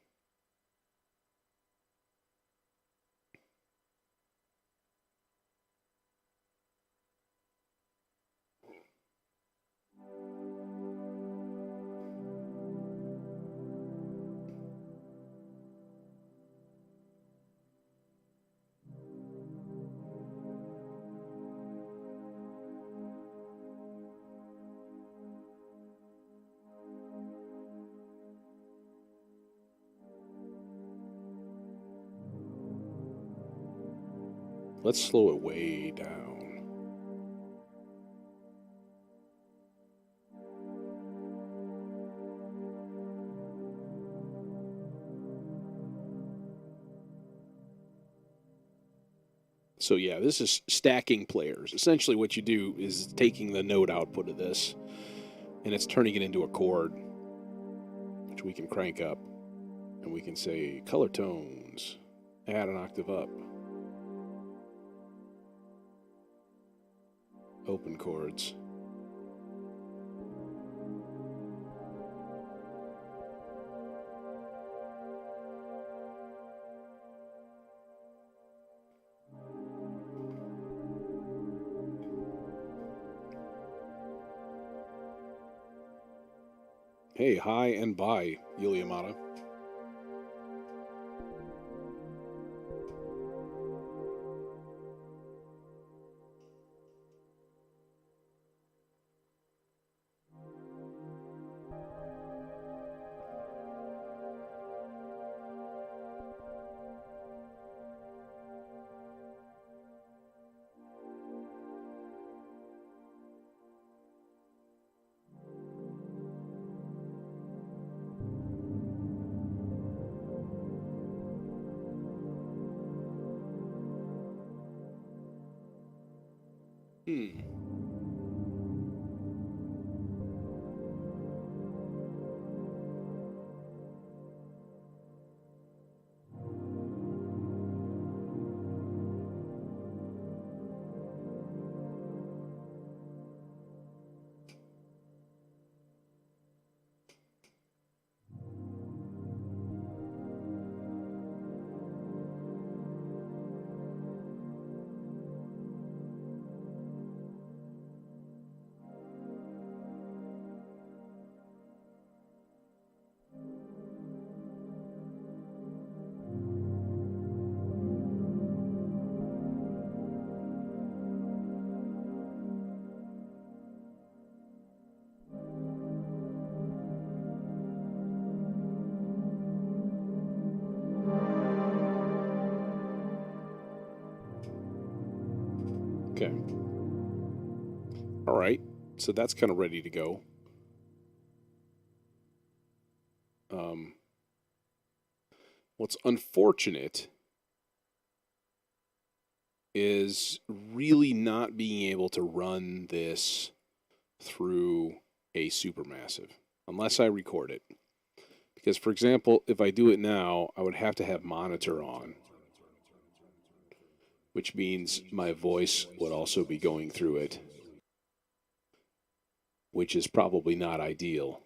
Let's slow it way down. So yeah, this is stacking players. Essentially what you do is taking the note output of this and it's turning it into a chord, which we can crank up. And we can say color tones, add an octave up. Open chords. Hey, hi and bye, Yulia Mata. Okay. All right. So that's kind of ready to go. What's unfortunate is really not being able to run this through a supermassive unless I record it. Because, for example, if I do it now, I would have to have monitor on, which means my voice would also be going through it, which is probably not ideal.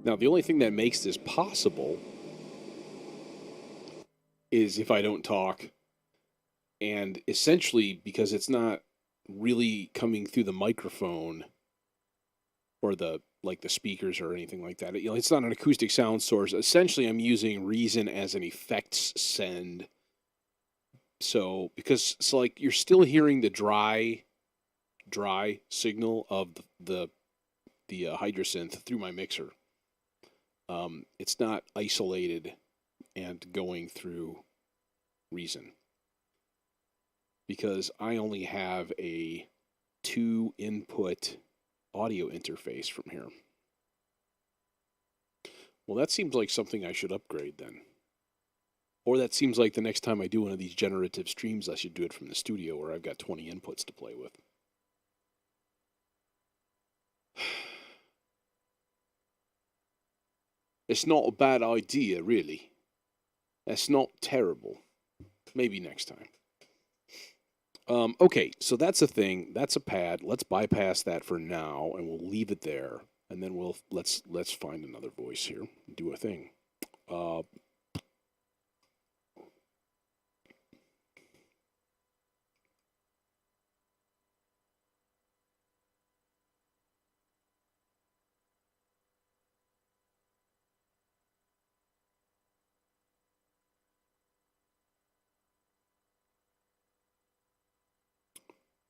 Now, the only thing that makes this possible is if I don't talk, and essentially because it's not really coming through the microphone or the speakers or anything like that. It's not an acoustic sound source. Essentially, I'm using Reason as an effects send. So like you're still hearing the dry signal of the Hydrasynth through my mixer. It's not isolated and going through Reason because I only have a 2-input audio interface from here. Well, that seems like something I should upgrade then. Or that seems like the next time I do one of these generative streams, I should do it from the studio where I've got 20 inputs to play with. It's not a bad idea, really. That's not terrible. Maybe next time. Okay, so that's a thing. That's a pad. Let's bypass that for now, and we'll leave it there. And then let's find another voice here. Do a thing.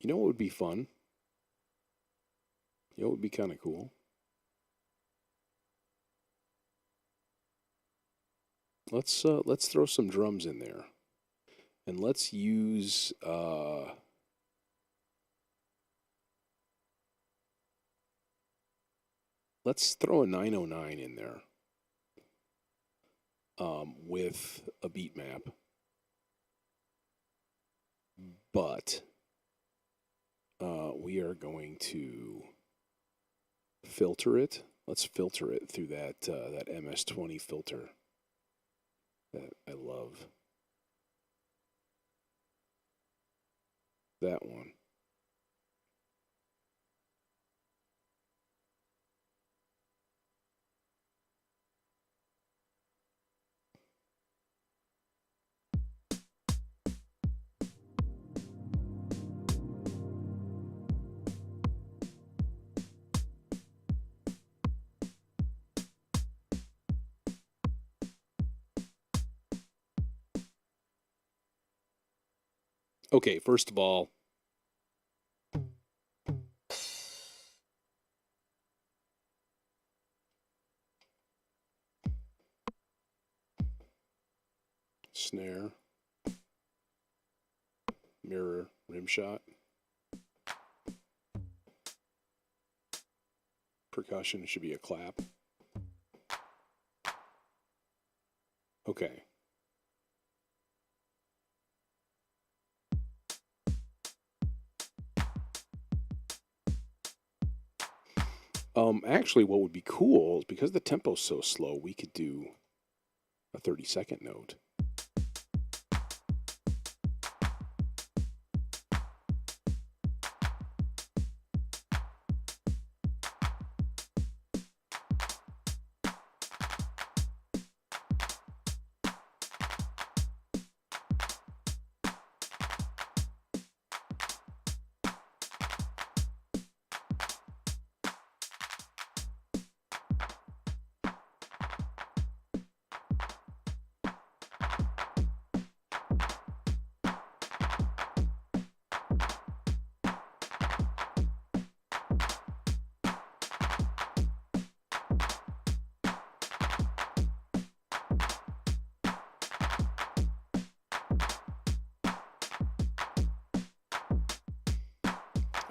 You know what would be fun? You know what would be kind of cool? Let's throw some drums in there. And let's use let's throw a 909 in there. With a beat map. But we are going to filter it. Let's filter it through that MS-20 filter that I love. That one. Okay, first of all, snare, mirror, rim shot, percussion should be a clap. Okay. Actually, what would be cool is because the tempo's so slow, we could do a 30-second note.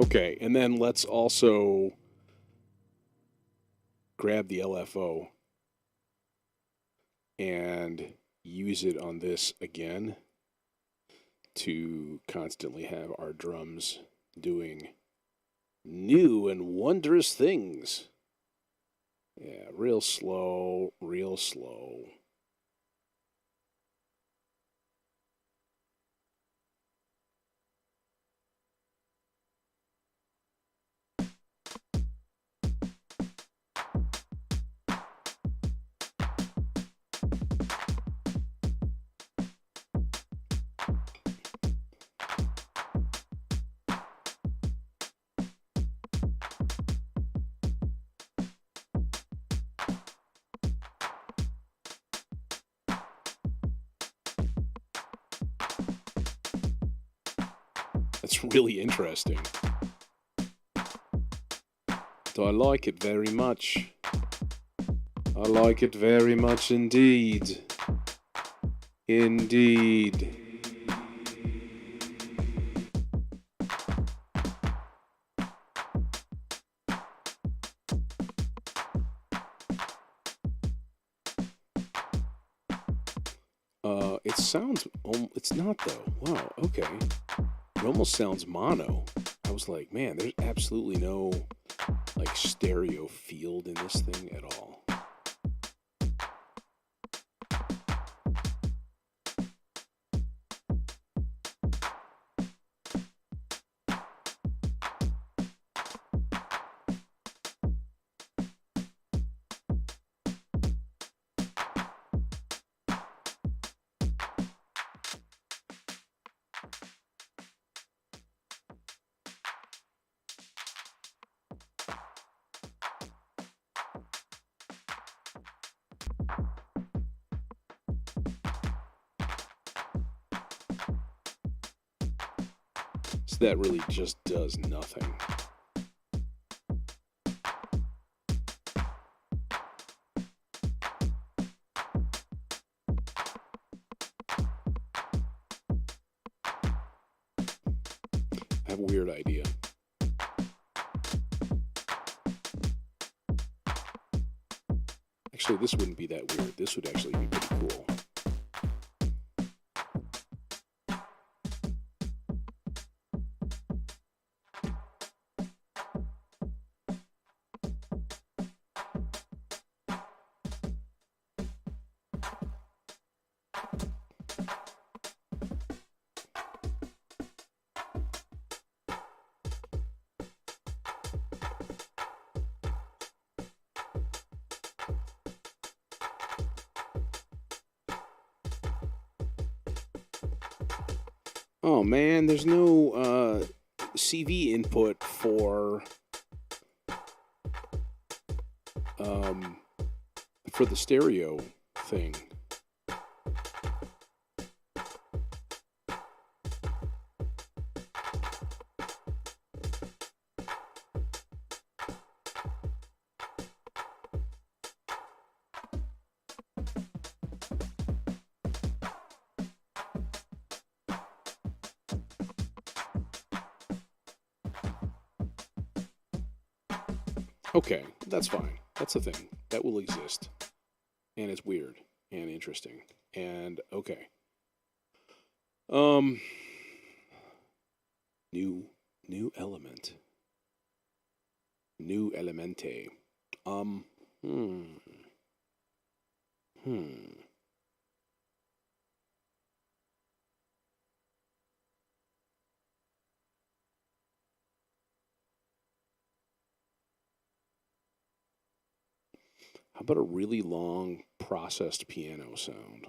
Okay, and then let's also grab the LFO and use it on this again to constantly have our drums doing new and wondrous things. Yeah, real slow, real slow. That's really interesting. I like it very much. I like it very much indeed. Indeed. It sounds. It's not though. Wow. Okay. It almost sounds mono. I was like, man, there's absolutely no like stereo field in this thing at all. So that really just does nothing. I have a weird idea. Actually, this wouldn't be that weird. This would actually be pretty cool. Oh man, there's no CV input um, for the stereo thing. Okay, that's fine. That's a thing. That will exist. And it's weird and interesting. And okay. Um new element. New elemente. Um hmm. Hmm. How about a really long processed piano sound?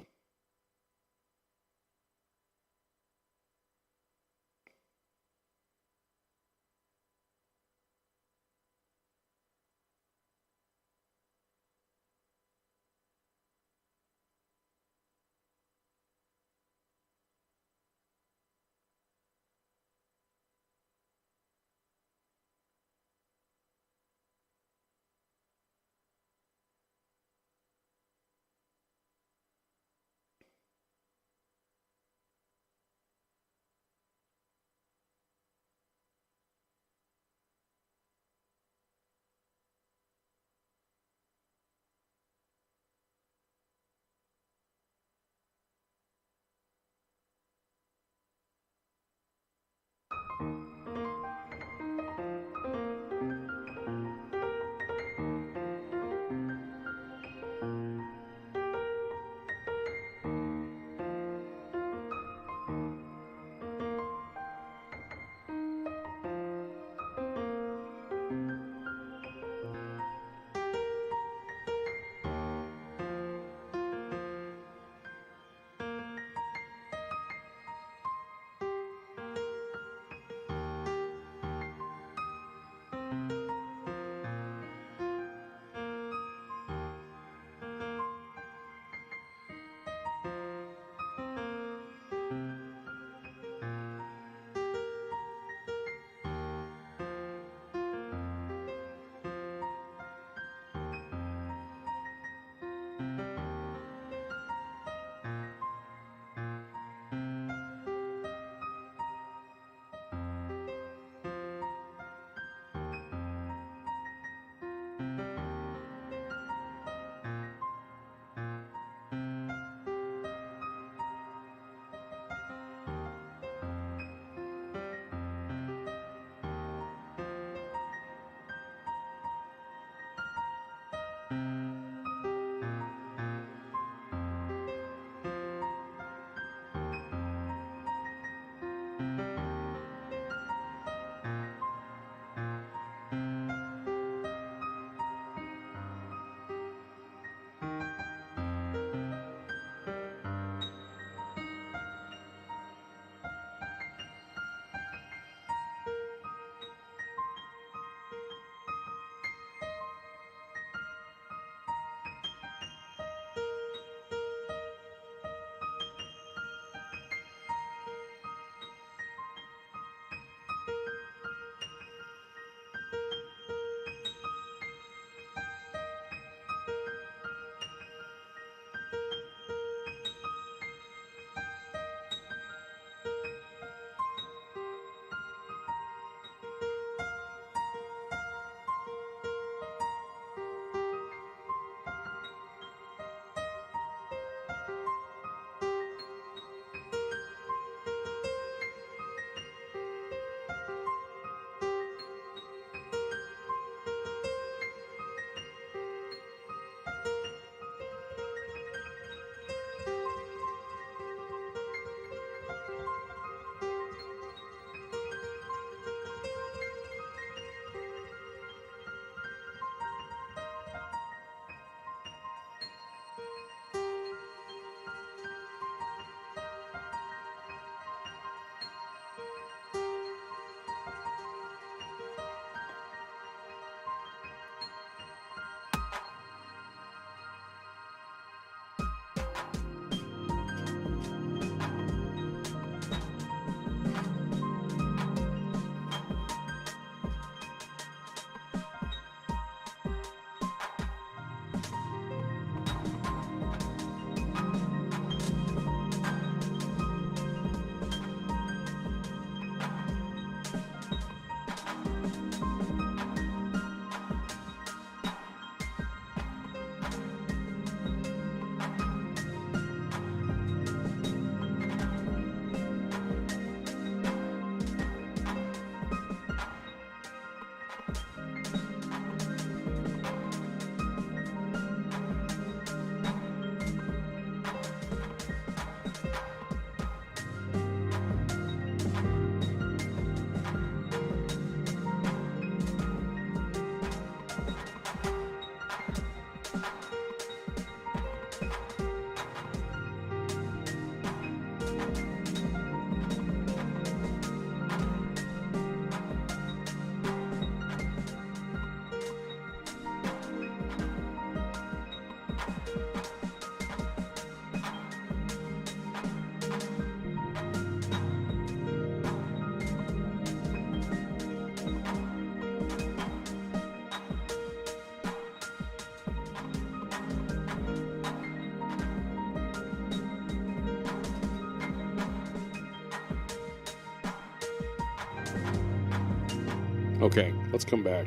Okay, let's come back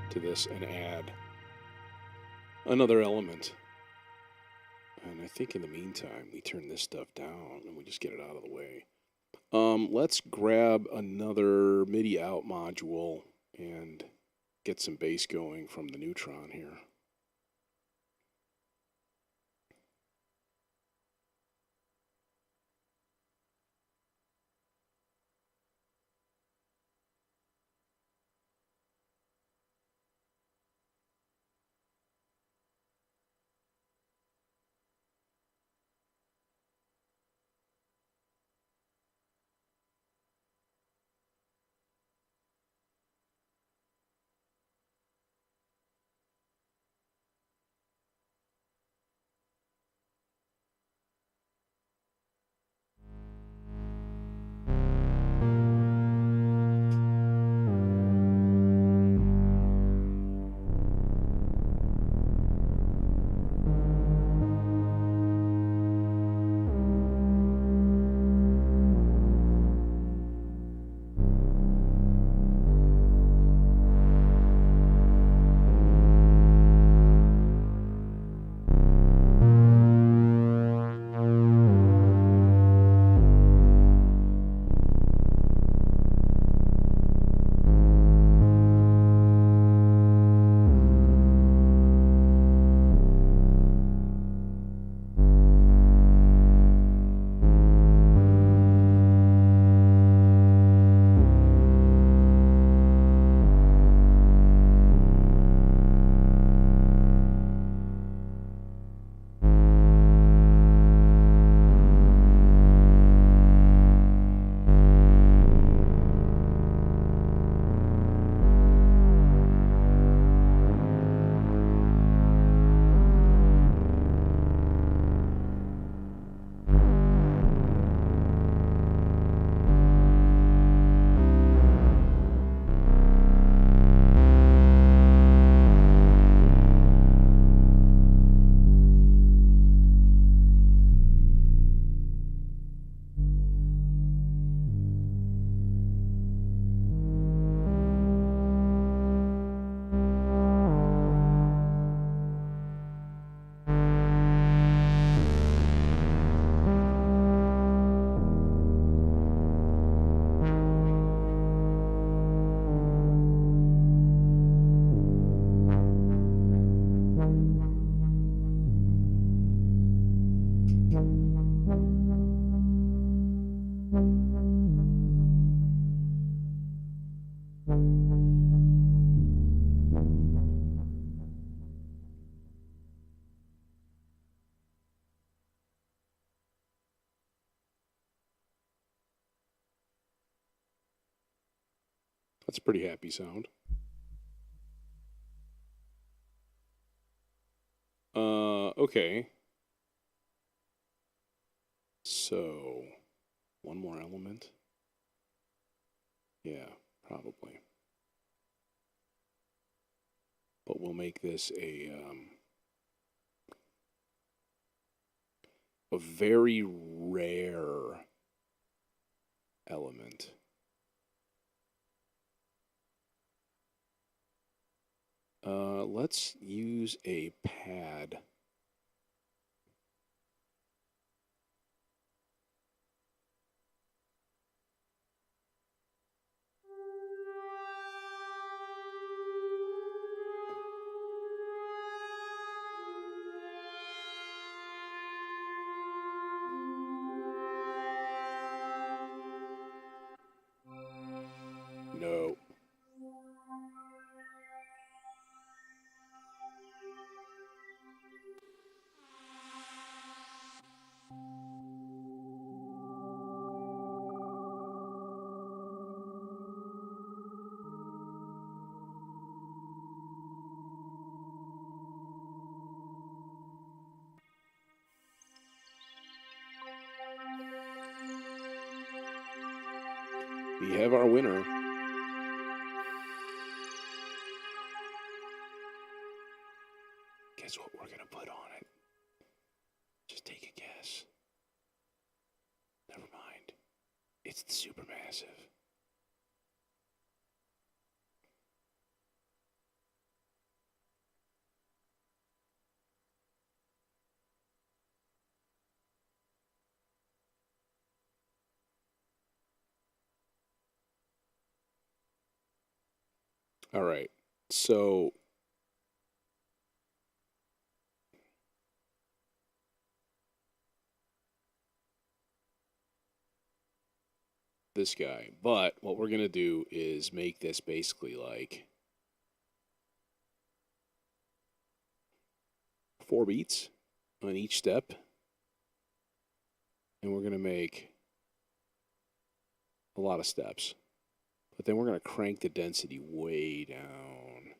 to this and add another element. And I think in the meantime, we turn this stuff down and we just get it out of the way. Let's grab another MIDI out module and get some bass going from the Neutron here. That's a pretty happy sound. Okay. So, one more element. Yeah, probably. But we'll make this a very rare element. Let's use a pad. No. We have our winner. Guess what we're going to put on it? Just take a guess. Never mind. It's the Supermassive. All right. So this guy. But what we're going to do is make this basically like 4 beats on each step. And we're going to make a lot of steps. But then we're going to crank the density way down.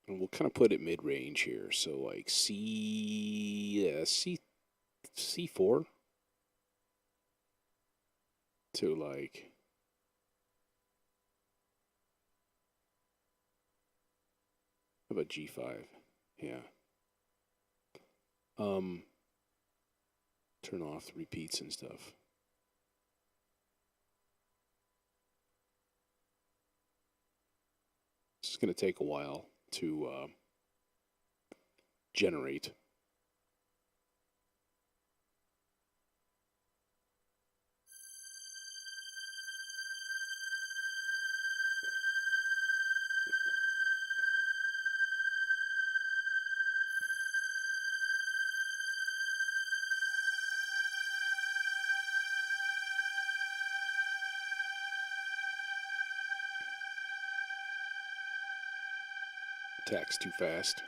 And we'll kind of put it mid-range here. So like C4 to like how about G5? Yeah. Turn off the repeats and stuff. This is going to take a while to generate. Text too fast.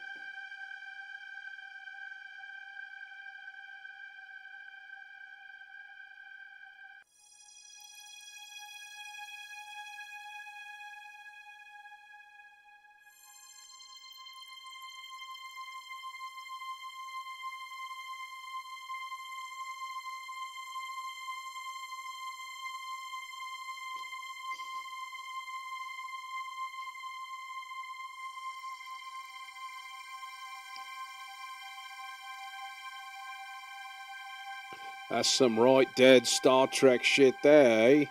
That's some right dead Star Trek shit there, eh?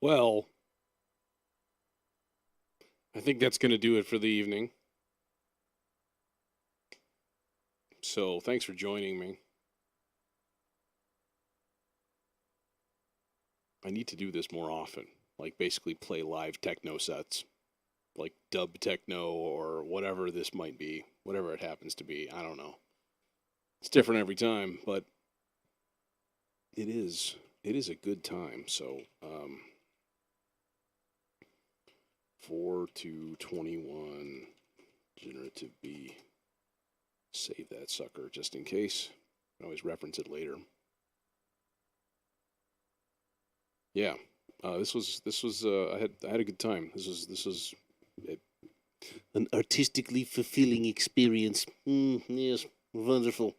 Well, I think that's going to do it for the evening. So thanks for joining me. I need to do this more often, like basically play live techno sets, like dub techno or whatever this might be, whatever it happens to be. I don't know. It's different every time, but it is a good time. So 4 to 21 generative B. Save that sucker just in case. I can always reference it later. Yeah, this was I had a good time. This was an artistically fulfilling experience. Yes, wonderful.